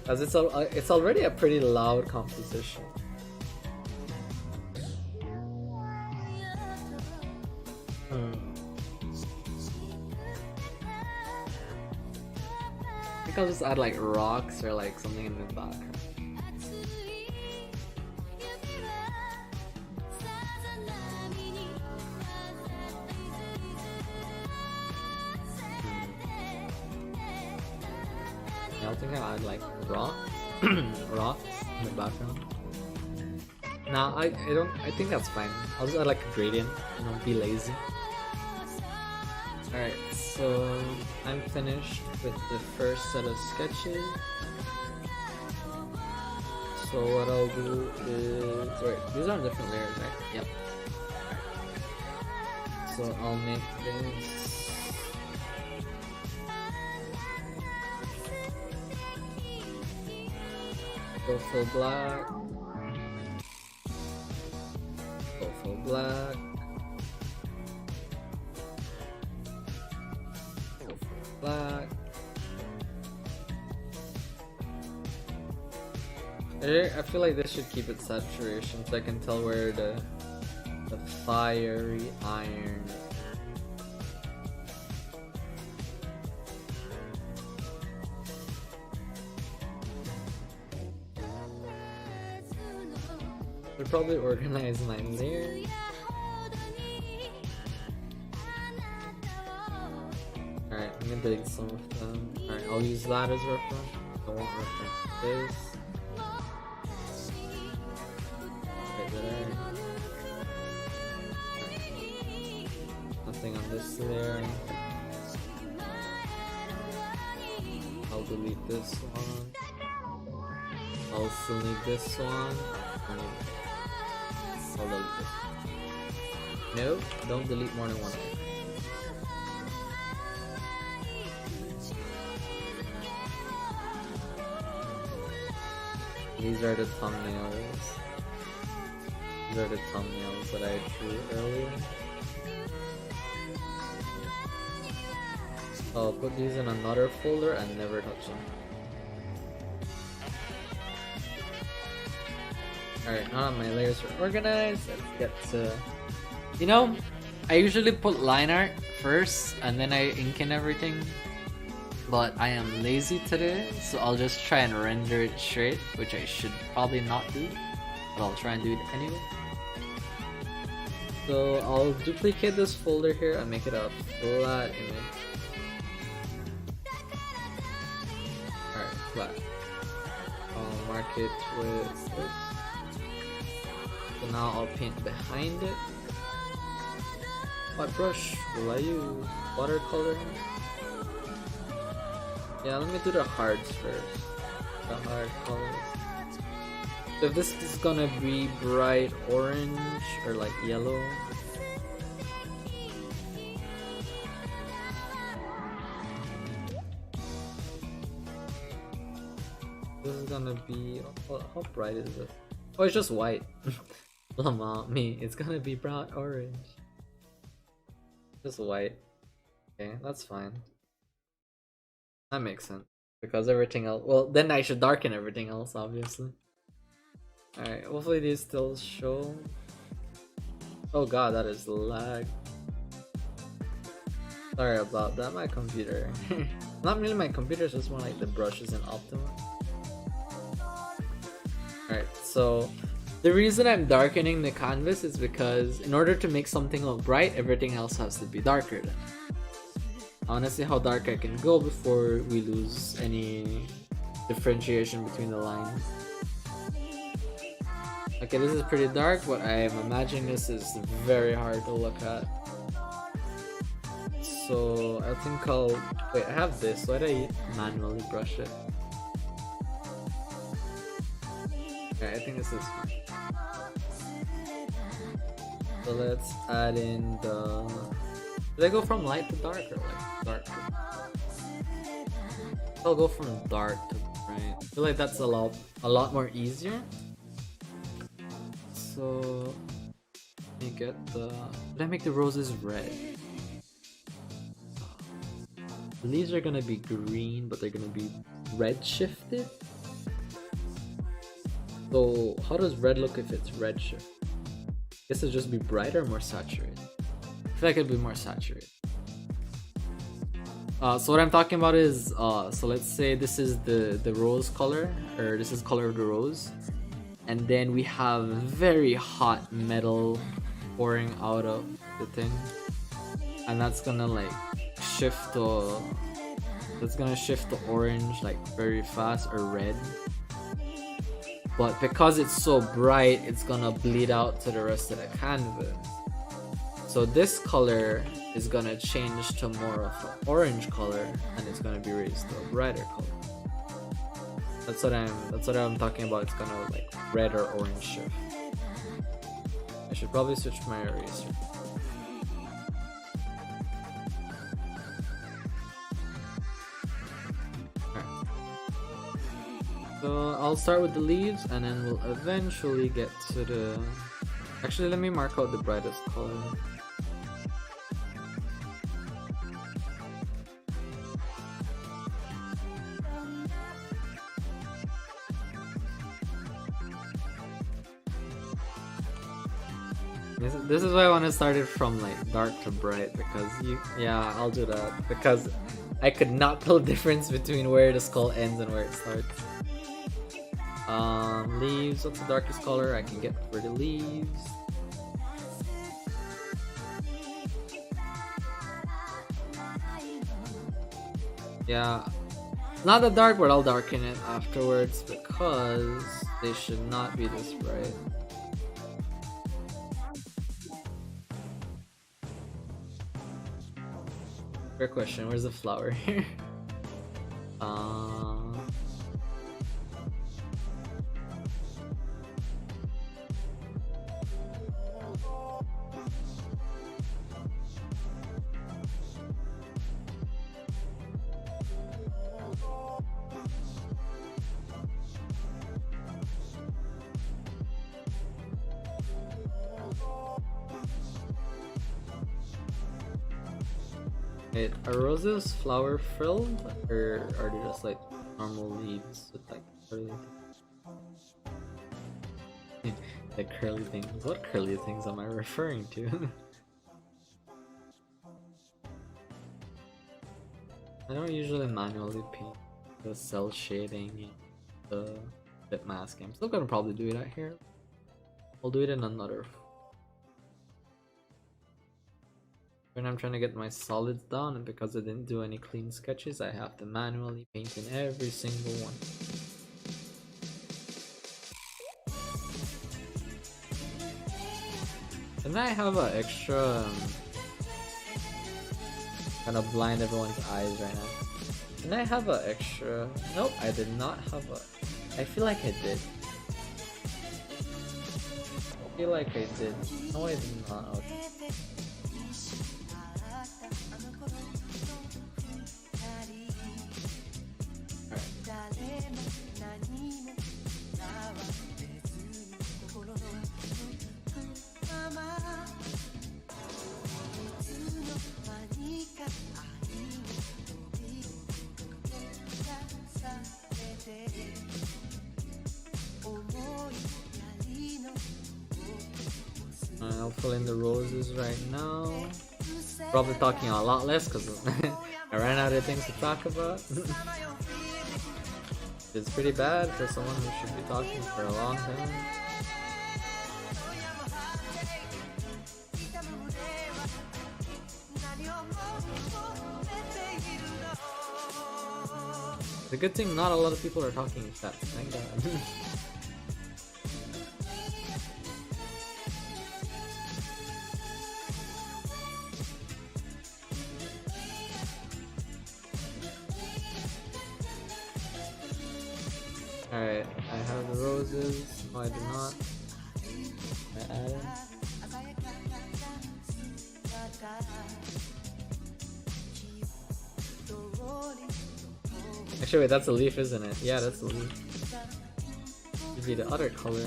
Because it's already a pretty loud composition. I think I'll just add like rocks or like something in the background. I think I'll add like rocks in the background. Nah, I don't. I think that's fine. I'll just add like a gradient. You know, be lazy. All right, so I'm finished with the first set of sketches. So what I'll do is, wait, these are different layers, right? Yep. Right. So I'll make this. Go full black. Go full black. Go full black. I feel like this should keep its saturation so I can tell where the fiery iron is. I'd probably organize my layers. Alright, I'm gonna delete some of them. Alright, I'll use that as reference. I won't reference this. Right there. Nothing on this layer. I'll delete this one. I'll still need this one. I'll delete this one. No, don't delete more than one. These are the thumbnails. These are the thumbnails that I drew earlier. I'll put these in another folder and never touch them. Alright, now that my layers are organized, let's get to... You know, I usually put line art first and then I ink in everything. But I am lazy today, so I'll just try and render it straight, which I should probably not do. But I'll try and do it anyway. So I'll duplicate this folder here and make it a flat image. Alright, flat. I'll mark it with this. So now I'll paint behind it. What brush will I use? Watercolor? Yeah, let me do the hards first. The hard colors. So if this is gonna be bright orange or like yellow. This is gonna be... how bright is this? Oh, it's just white. Me, it's gonna be brown orange. Just white. Okay, that's fine. That makes sense. Because everything else... Well, then I should darken everything else, obviously. Alright, hopefully these still show. Oh god, that is lag. Sorry about that, my computer. Not really my computer, it's just more like the brush isn't optimal. Alright, so the reason I'm darkening the canvas is because in order to make something look bright, everything else has to be darker then. I want to see how dark I can go before we lose any differentiation between the lines. Okay, this is pretty dark, but I am imagining this is very hard to look at. So I think I'll... Wait, I have this. Why did I manually brush it? Okay, I think this is fine. So let's add in the... Did I go from light to dark or like dark to... I'll go from dark to bright. I feel like that's a lot more easier. So let me get the... Did I make the roses red? The leaves are gonna be green, but they're gonna be red shifted. So how does red look if it's red shift? I guess it'll just be brighter or more saturated. I feel like it'd be more saturated. So what I'm talking about is, so let's say this is the rose color, or this is color of the rose, and then we have very hot metal pouring out of the thing, and that's gonna like shift to, that's gonna shift to orange like very fast, or red. but because it's so bright, it's gonna bleed out to the rest of the canvas. So this color is gonna change to more of an orange color, and it's gonna be raised to a brighter color. That's what I'm talking about. It's gonna like red or orange shift. I should probably switch my eraser. Alright. So I'll start with the leaves, and then we'll eventually get to the... Actually, let me mark out the brightest color. This is why I want to start it from like dark to bright, because yeah, I'll do that, because I could not tell the difference between where the skull ends and where it starts. Leaves, what's the darkest color I can get for the leaves? Yeah, not that dark, but I'll darken it afterwards because they should not be this bright. Fair question, where's the flower here? Wait, are roses flower filled, or are they just like normal leaves with like curly things? The curly things? What curly things am I referring to? I don't usually manually paint the cell shading and the bit masking. I'm still gonna probably do that here. I'll do it in another. When I'm trying to get my solids down, and because I didn't do any clean sketches, I have to manually paint in every single one. And I have an extra kind of blind everyone's eyes right now. And I have an extra... Nope, I did not have a... I feel like I did. I feel like I did. No, I did not. Okay. I'll fill in the roses right now. Probably talking a lot less because I ran out of things to talk about. It's pretty bad for someone who should be talking for a long time. It's a good thing not a lot of people are talking fast, thank God. Alright, I have the roses. No, I do not. I added. Actually, wait, that's a leaf, isn't it? Yeah, that's a leaf. Should be the other color.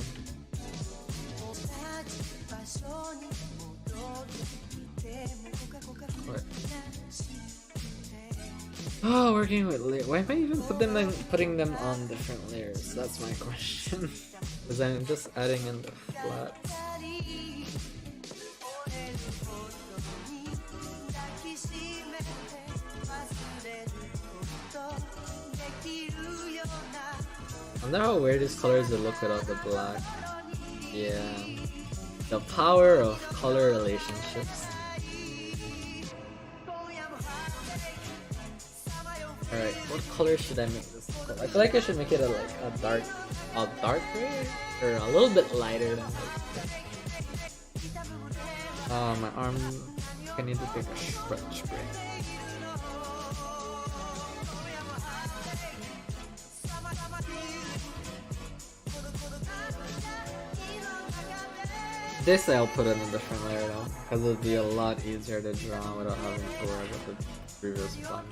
What? Oh, working with layers. Why am I even putting them on different layers? That's my question. Because I'm just adding in the flats. I wonder how weird these colors would look without the black. Yeah. The power of color relationships. Alright, what color should I make this? I feel like I should make it like a dark gray or a little bit lighter than like. My arm. I need to take a stretch break. This I'll put in a different layer though, because it'll be a lot easier to draw without having to worry about the previous black.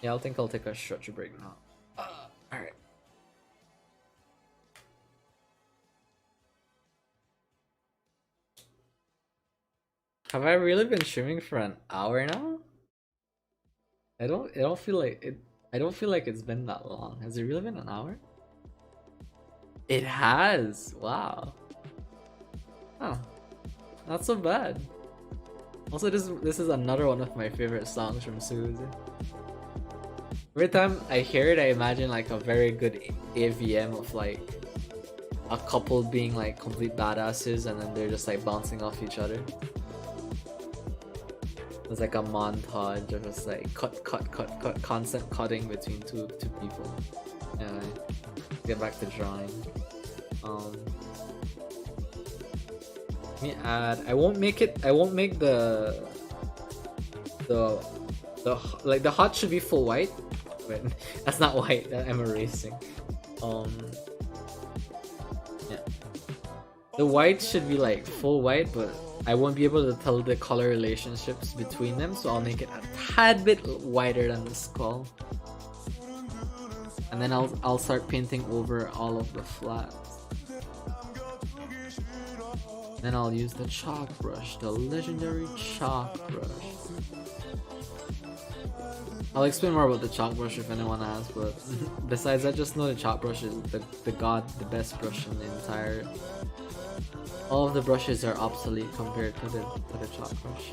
Yeah, I think I'll take a stretch break now. Alright. Have I really been streaming for an hour now? I don't feel like it. I don't feel like it's been that long. Has it really been an hour? It has. Wow. Huh. Not so bad. Also, this is another one of my favorite songs from SUI UZI. Every time I hear it, I imagine like a very good AVM of like a couple being like complete badasses and then they're just like bouncing off each other. There's like a montage of just like cut, constant cutting between two people. Anyway, get back to drawing. Let me add. I won't make the like the hot should be full white. Wait, that's not white. I'm erasing. Yeah. The white should be like full white, but I won't be able to tell the color relationships between them, so I'll make it a tad bit whiter than the skull. And then I'll start painting over all of the flats. Then I'll use the chalk brush, the legendary chalk brush. I'll explain more about the chalk brush if anyone asks, but besides I just know the chalk brush is the best brush in the entire. All of the brushes are obsolete compared to the chalk brush.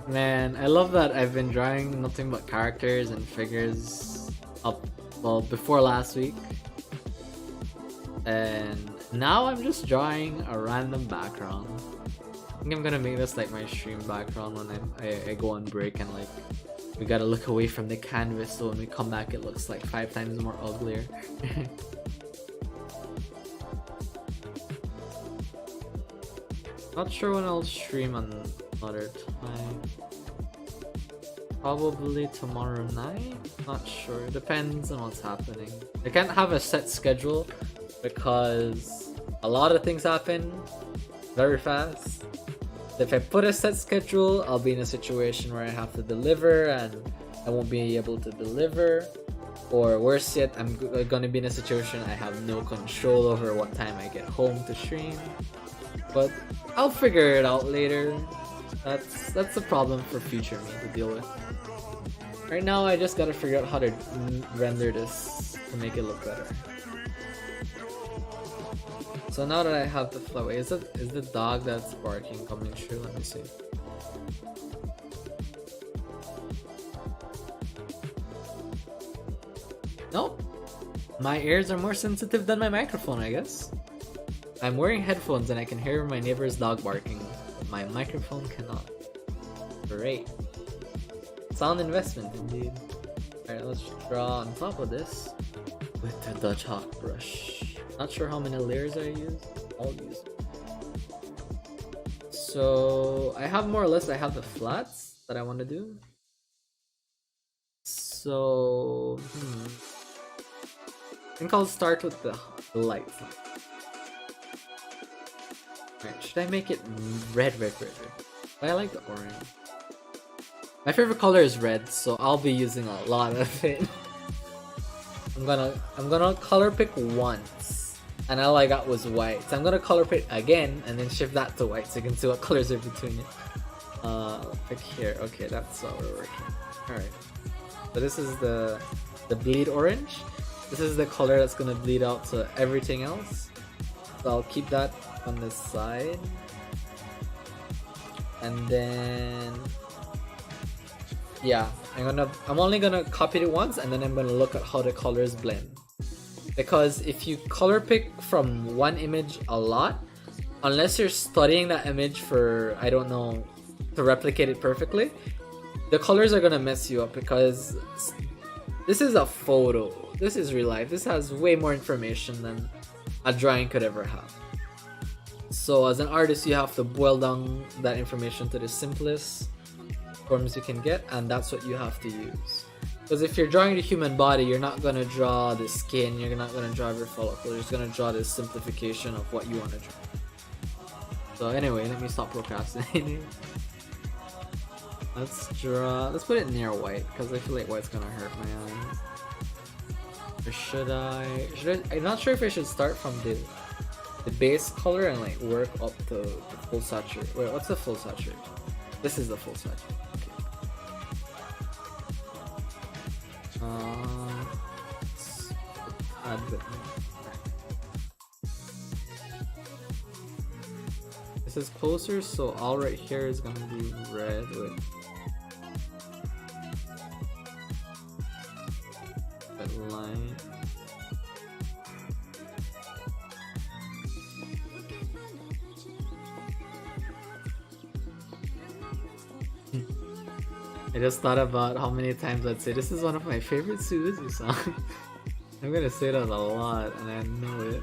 Man, I love that I've been drawing nothing but characters and figures up, well, before last week. And now I'm just drawing a random background. I think I'm gonna make this like my stream background when I go on break and like we gotta look away from the canvas so when we come back it looks like 5 times more uglier. Not sure when I'll stream another time. Probably tomorrow night? Not sure. Depends on what's happening. I can't have a set schedule because a lot of things happen very fast. If I put a set schedule, I'll be in a situation where I have to deliver and I won't be able to deliver. Or worse yet, I'm gonna be in a situation I have no control over what time I get home to stream. But I'll figure it out later. That's a problem for future me to deal with. Right now, I just gotta figure out how to render this to make it look better. So now that I have the flow, is the dog that's barking coming true? Let me see. Nope. My ears are more sensitive than my microphone, I guess. I'm wearing headphones and I can hear my neighbor's dog barking, but my microphone cannot. Great. Sound investment, indeed. Alright, let's draw on top of this with the chalk brush. Not sure how many layers I use. I'll use it. So I have more or less. I have the flats that I want to do. So I think I'll start with the lights. Alright, should I make it red? I like the orange. My favorite color is red, so I'll be using a lot of it. I'm gonna color pick once, and all I got was white. So I'm gonna color pick again, and then shift that to white, so you can see what colors are between it. Pick here. Okay, that's what we're working. All right. So this is the bleed orange. This is the color that's gonna bleed out to everything else. So I'll keep that on this side, and then yeah, I'm only gonna copy it once, and then I'm gonna look at how the colors blend. Because if you color pick from one image a lot, unless you're studying that image for, I don't know, to replicate it perfectly, the colors are gonna mess you up, because this is a photo. This is real life. This has way more information than a drawing could ever have. So as an artist, you have to boil down that information to the simplest forms you can get, and that's what you have to use. Because if you're drawing the human body, you're not going to draw the skin, you're not going to draw your follicle, you're just going to draw this simplification of what you want to draw. So anyway, let me stop procrastinating. Let's put it near white, because I feel like white's going to hurt my eyes. Or should I, I'm not sure if I should start from the base color and like work up to the full saturate. Wait, what's the full saturate? This is the full saturate. Let's add a bit more. This is closer, so all right here is gonna be red with red line. I just thought about how many times I'd say this is one of my favorite SUI UZI songs. I'm gonna say that a lot, and I know it.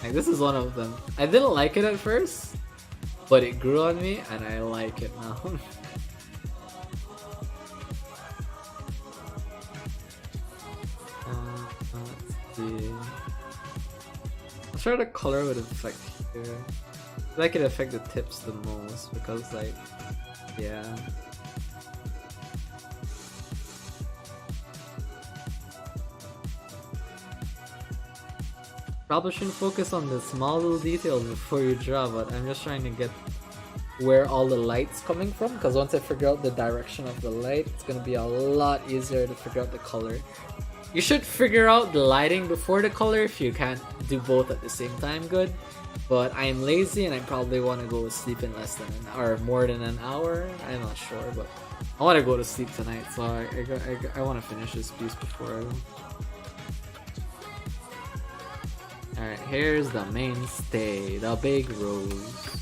Like, this is one of them. I didn't like it at first, but it grew on me, and I like it now. Let's see. I'm sure the color would affect here. I feel like it affect the tips the most, because like, yeah. Probably shouldn't focus on the small little details before you draw, but I'm just trying to get where all the light's coming from, because once I figure out the direction of the light, it's gonna be a lot easier to figure out the color. You should figure out the lighting before the color if you can't do both at the same time good. But I'm lazy and I probably want to go to sleep in less than an hour, more than an hour. I'm not sure, but I want to go to sleep tonight, so I want to finish this piece before I go. Alright, here's the mainstay, the big rose.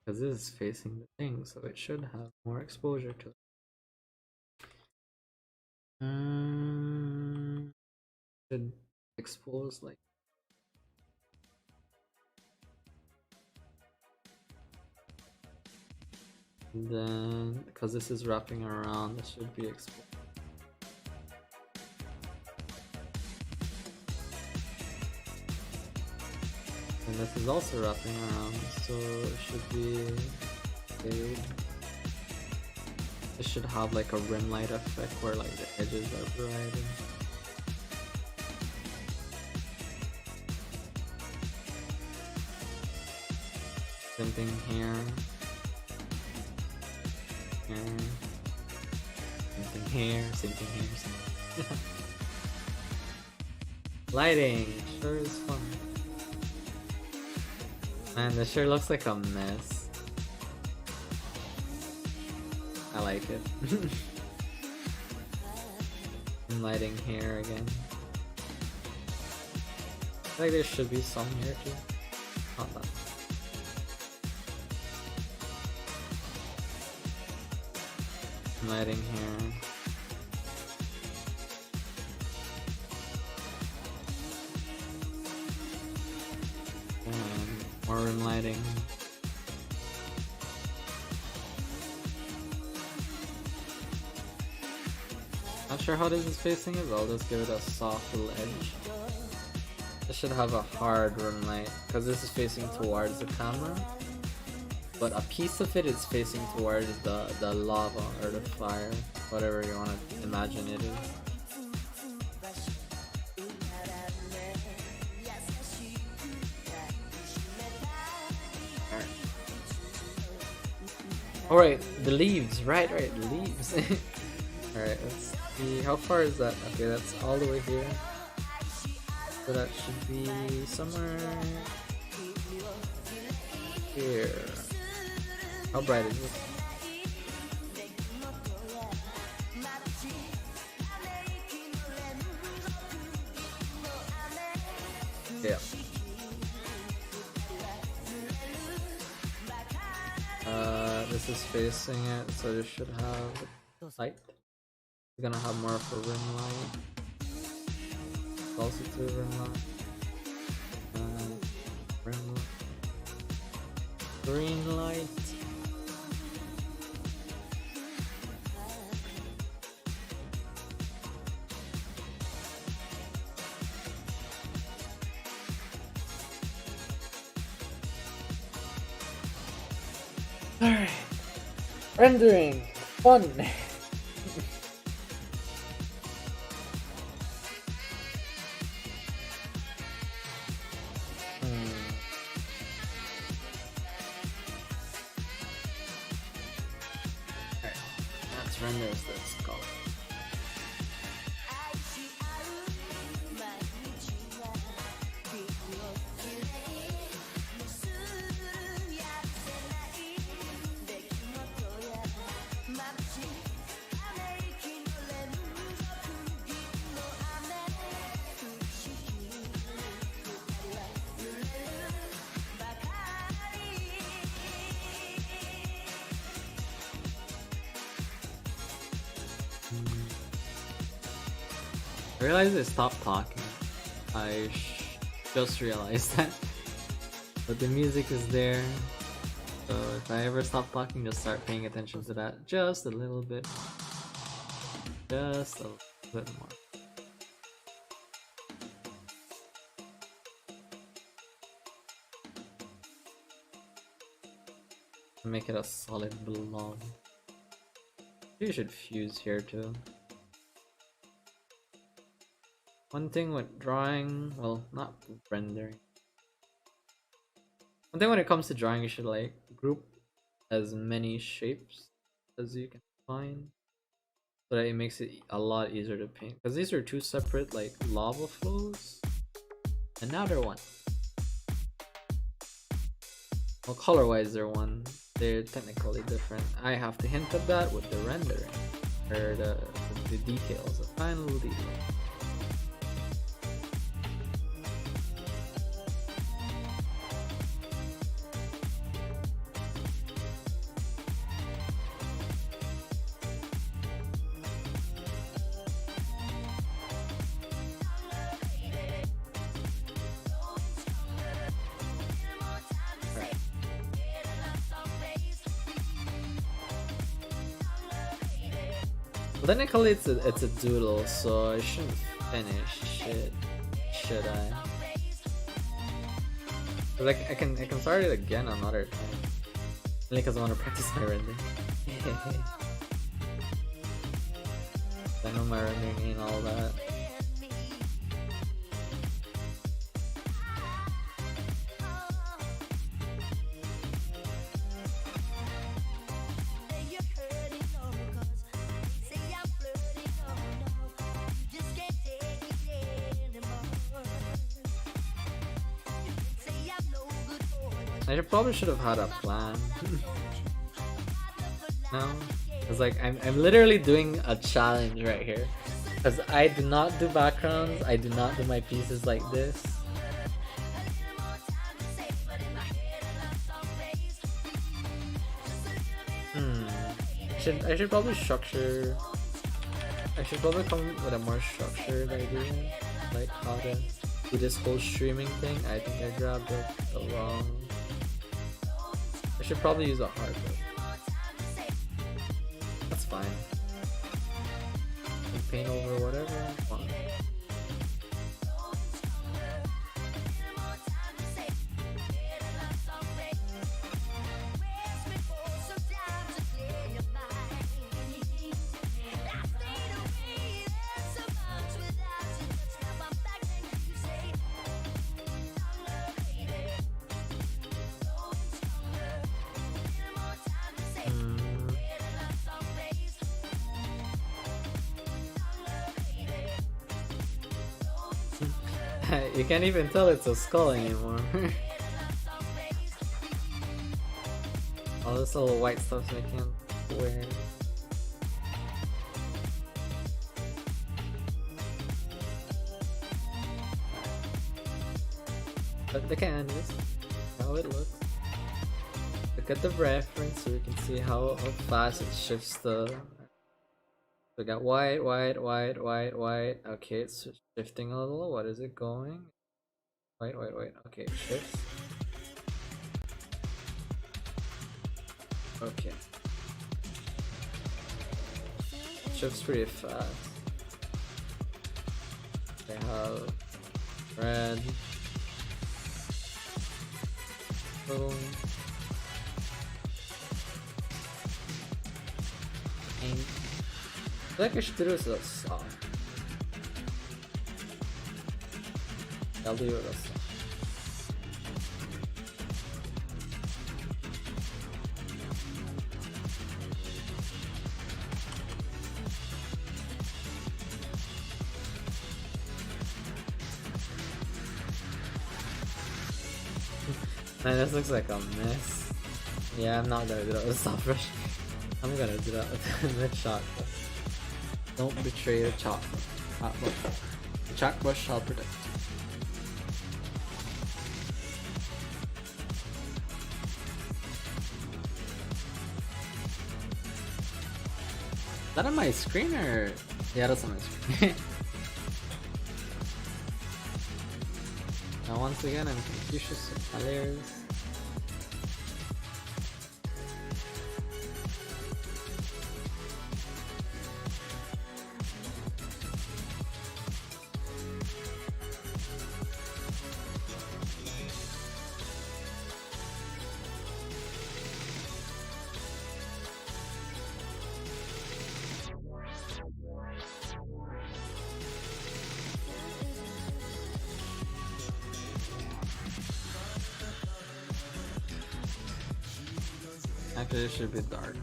Because this is facing the thing, so it should have more exposure to it. Should expose like. And then, because this is wrapping around, this should be exposed. And this is also wrapping around, so it should be fade. It should have like a rim light effect where like the edges are bright. Same thing here. Same thing here, same thing here, same thing. Lighting sure is fun. Man, this sure looks like a mess. I like it. And lighting here again. I feel like there should be some here too. Not that. Lighting here. More room lighting. Not sure how this is facing it, but I'll just give it a soft little edge. This should have a hard room light because this is facing towards the camera, but a piece of it is facing towards the lava or the fire, whatever you want to imagine it is. Alright, the leaves, right, the leaves. Alright, let's see, how far is that? Okay, that's all the way here. So that should be somewhere here. How bright is it? Yeah. This is facing it, so this should have light. It's gonna have more of a rim light. Also to rim light. Rim light. Green light. Alright. Rendering. Fun. Let's render this color. I realized I stopped talking. I just realized that. But the music is there. So if I ever stop talking, just start paying attention to that just a little bit. Just a little bit more. Make it a solid blob. You should fuse here too. One thing with drawing, well, not rendering. One thing when it comes to drawing, you should like group as many shapes as you can find, so that it makes it a lot easier to paint. Because these are two separate like lava flows, and now they're one. Well, color-wise they're one. They're technically different. I have to hint at that with the rendering, or the details, the final details. Technically it's a doodle, so I shouldn't finish it, should I? Like I can start it again another time. Only because I want to practice my rendering. I know my rendering ain't all that. I probably should have had a plan. No, it's like I'm literally doing a challenge right here, because I do not do backgrounds. I do not do my pieces like this. I should probably structure. I should probably come with a more structured idea, like how to do this whole streaming thing. I think I grabbed the wrong should probably use a hard though. That's fine. You paint over whatever. Fine. You can't even tell it's a skull anymore. All this little white stuff's making it weird. But the canvas, how it looks. Look at the reference so we can see how fast it shifts the. We got white, white, white, white, white. Okay, it's shifting a little. What is it going? White, white, white. Okay, it shifts. Okay. Shifts pretty fast. They have red. Boom. Pink. I feel like I should do this with a song. I'll do it with a song. Man, this looks like a mess. Yeah, I'm not gonna do that with soft brush. I'm gonna do that with the chalk brush. Don't betray the chalk brush. The chalk brush shall protect you. Is that on my screen or? Yeah, that's on my screen. Now once again, I'm Confucius with colors. Actually, it should be dark.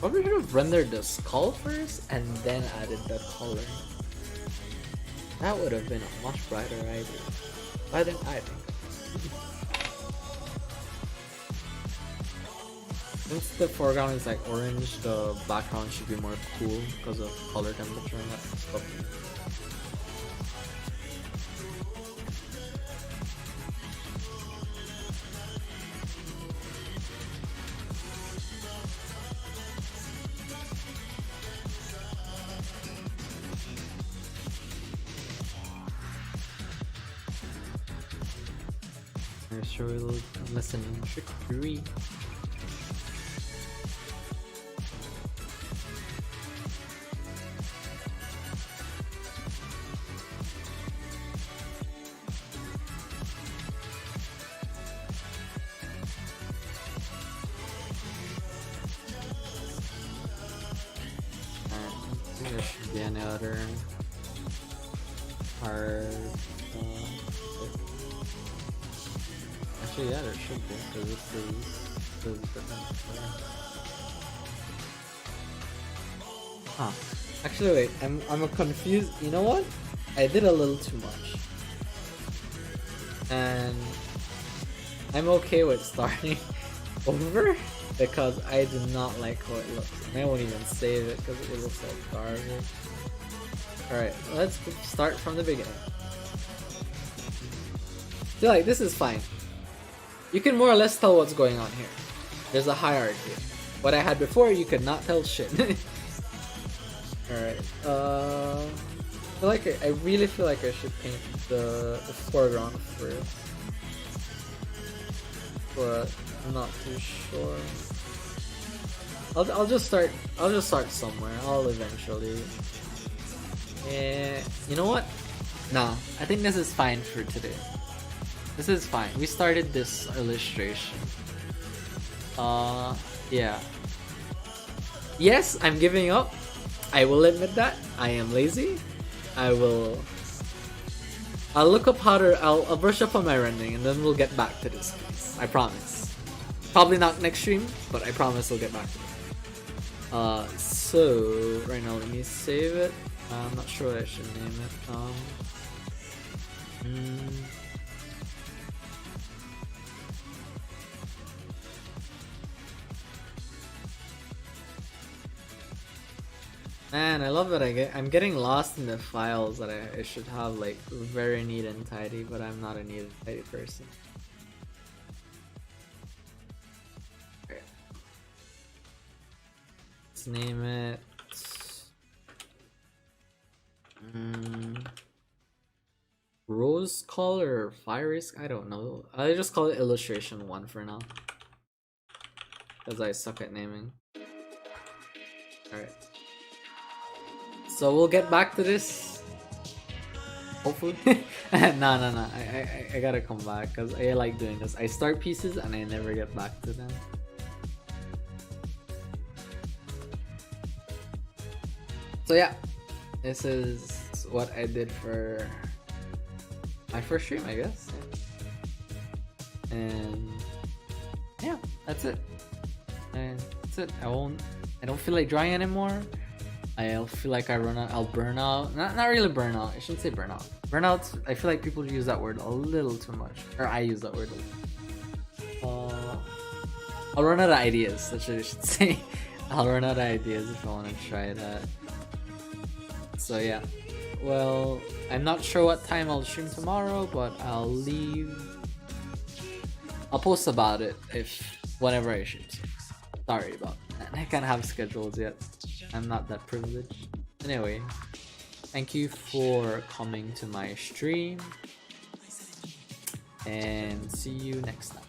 Probably should have rendered the skull first and then added the color. That would have been a much brighter idea. I think. Since the foreground is like orange, the background should be more cool because of color temperature and that stuff. I'm sure we'll listen in trick 3. There should be any other hard. Actually, yeah, there should be. So this is different. Huh. Actually, wait. I'm confused. You know what? I did a little too much, and I'm okay with starting over because I do not like how it looks. And I won't even save it because it looks like garbage. Alright, let's start from the beginning. So like, this is fine. You can more or less tell what's going on here. There's a hierarchy. What I had before, you could not tell shit. Alright, I really feel like I should paint the foreground first. But I'm not too sure. I'll just start somewhere. I'll eventually. You know what? Nah, I think this is fine for today. This is fine. We started this illustration. Yeah. Yes, I'm giving up. I will admit that. I am lazy. I'll look up how to. I'll brush up on my rendering and then we'll get back to this piece. I promise. Probably not next stream, but I promise we'll get back to it. So right now let me save it. I'm not sure what I should name it. Man, I love that I'm getting lost in the files that I should have like very neat and tidy, but I'm not a neat and tidy person. Okay. Let's name it. Rose color or fire risk? I don't know. I just call it illustration 1 for now. Because I suck at naming. Alright. So we'll get back to this. Hopefully. No. I gotta come back because I like doing this. I start pieces and I never get back to them. So yeah. This is what I did for my first stream, I guess. Yeah. And yeah, that's it. And that's it. I don't feel like drawing anymore. I'll feel like I'll burn out. Not really burn out. I shouldn't say burn out. Burnout, I feel like people use that word a little too much. Or I use that word a little. I'll run out of ideas, that's what I should say. I'll run out of ideas if I want to try that. So yeah. Well, I'm not sure what time I'll stream tomorrow, but I'll post about it whenever I stream. Sorry about that. I can't have schedules yet. I'm not that privileged. Anyway, thank you for coming to my stream, and see you next time.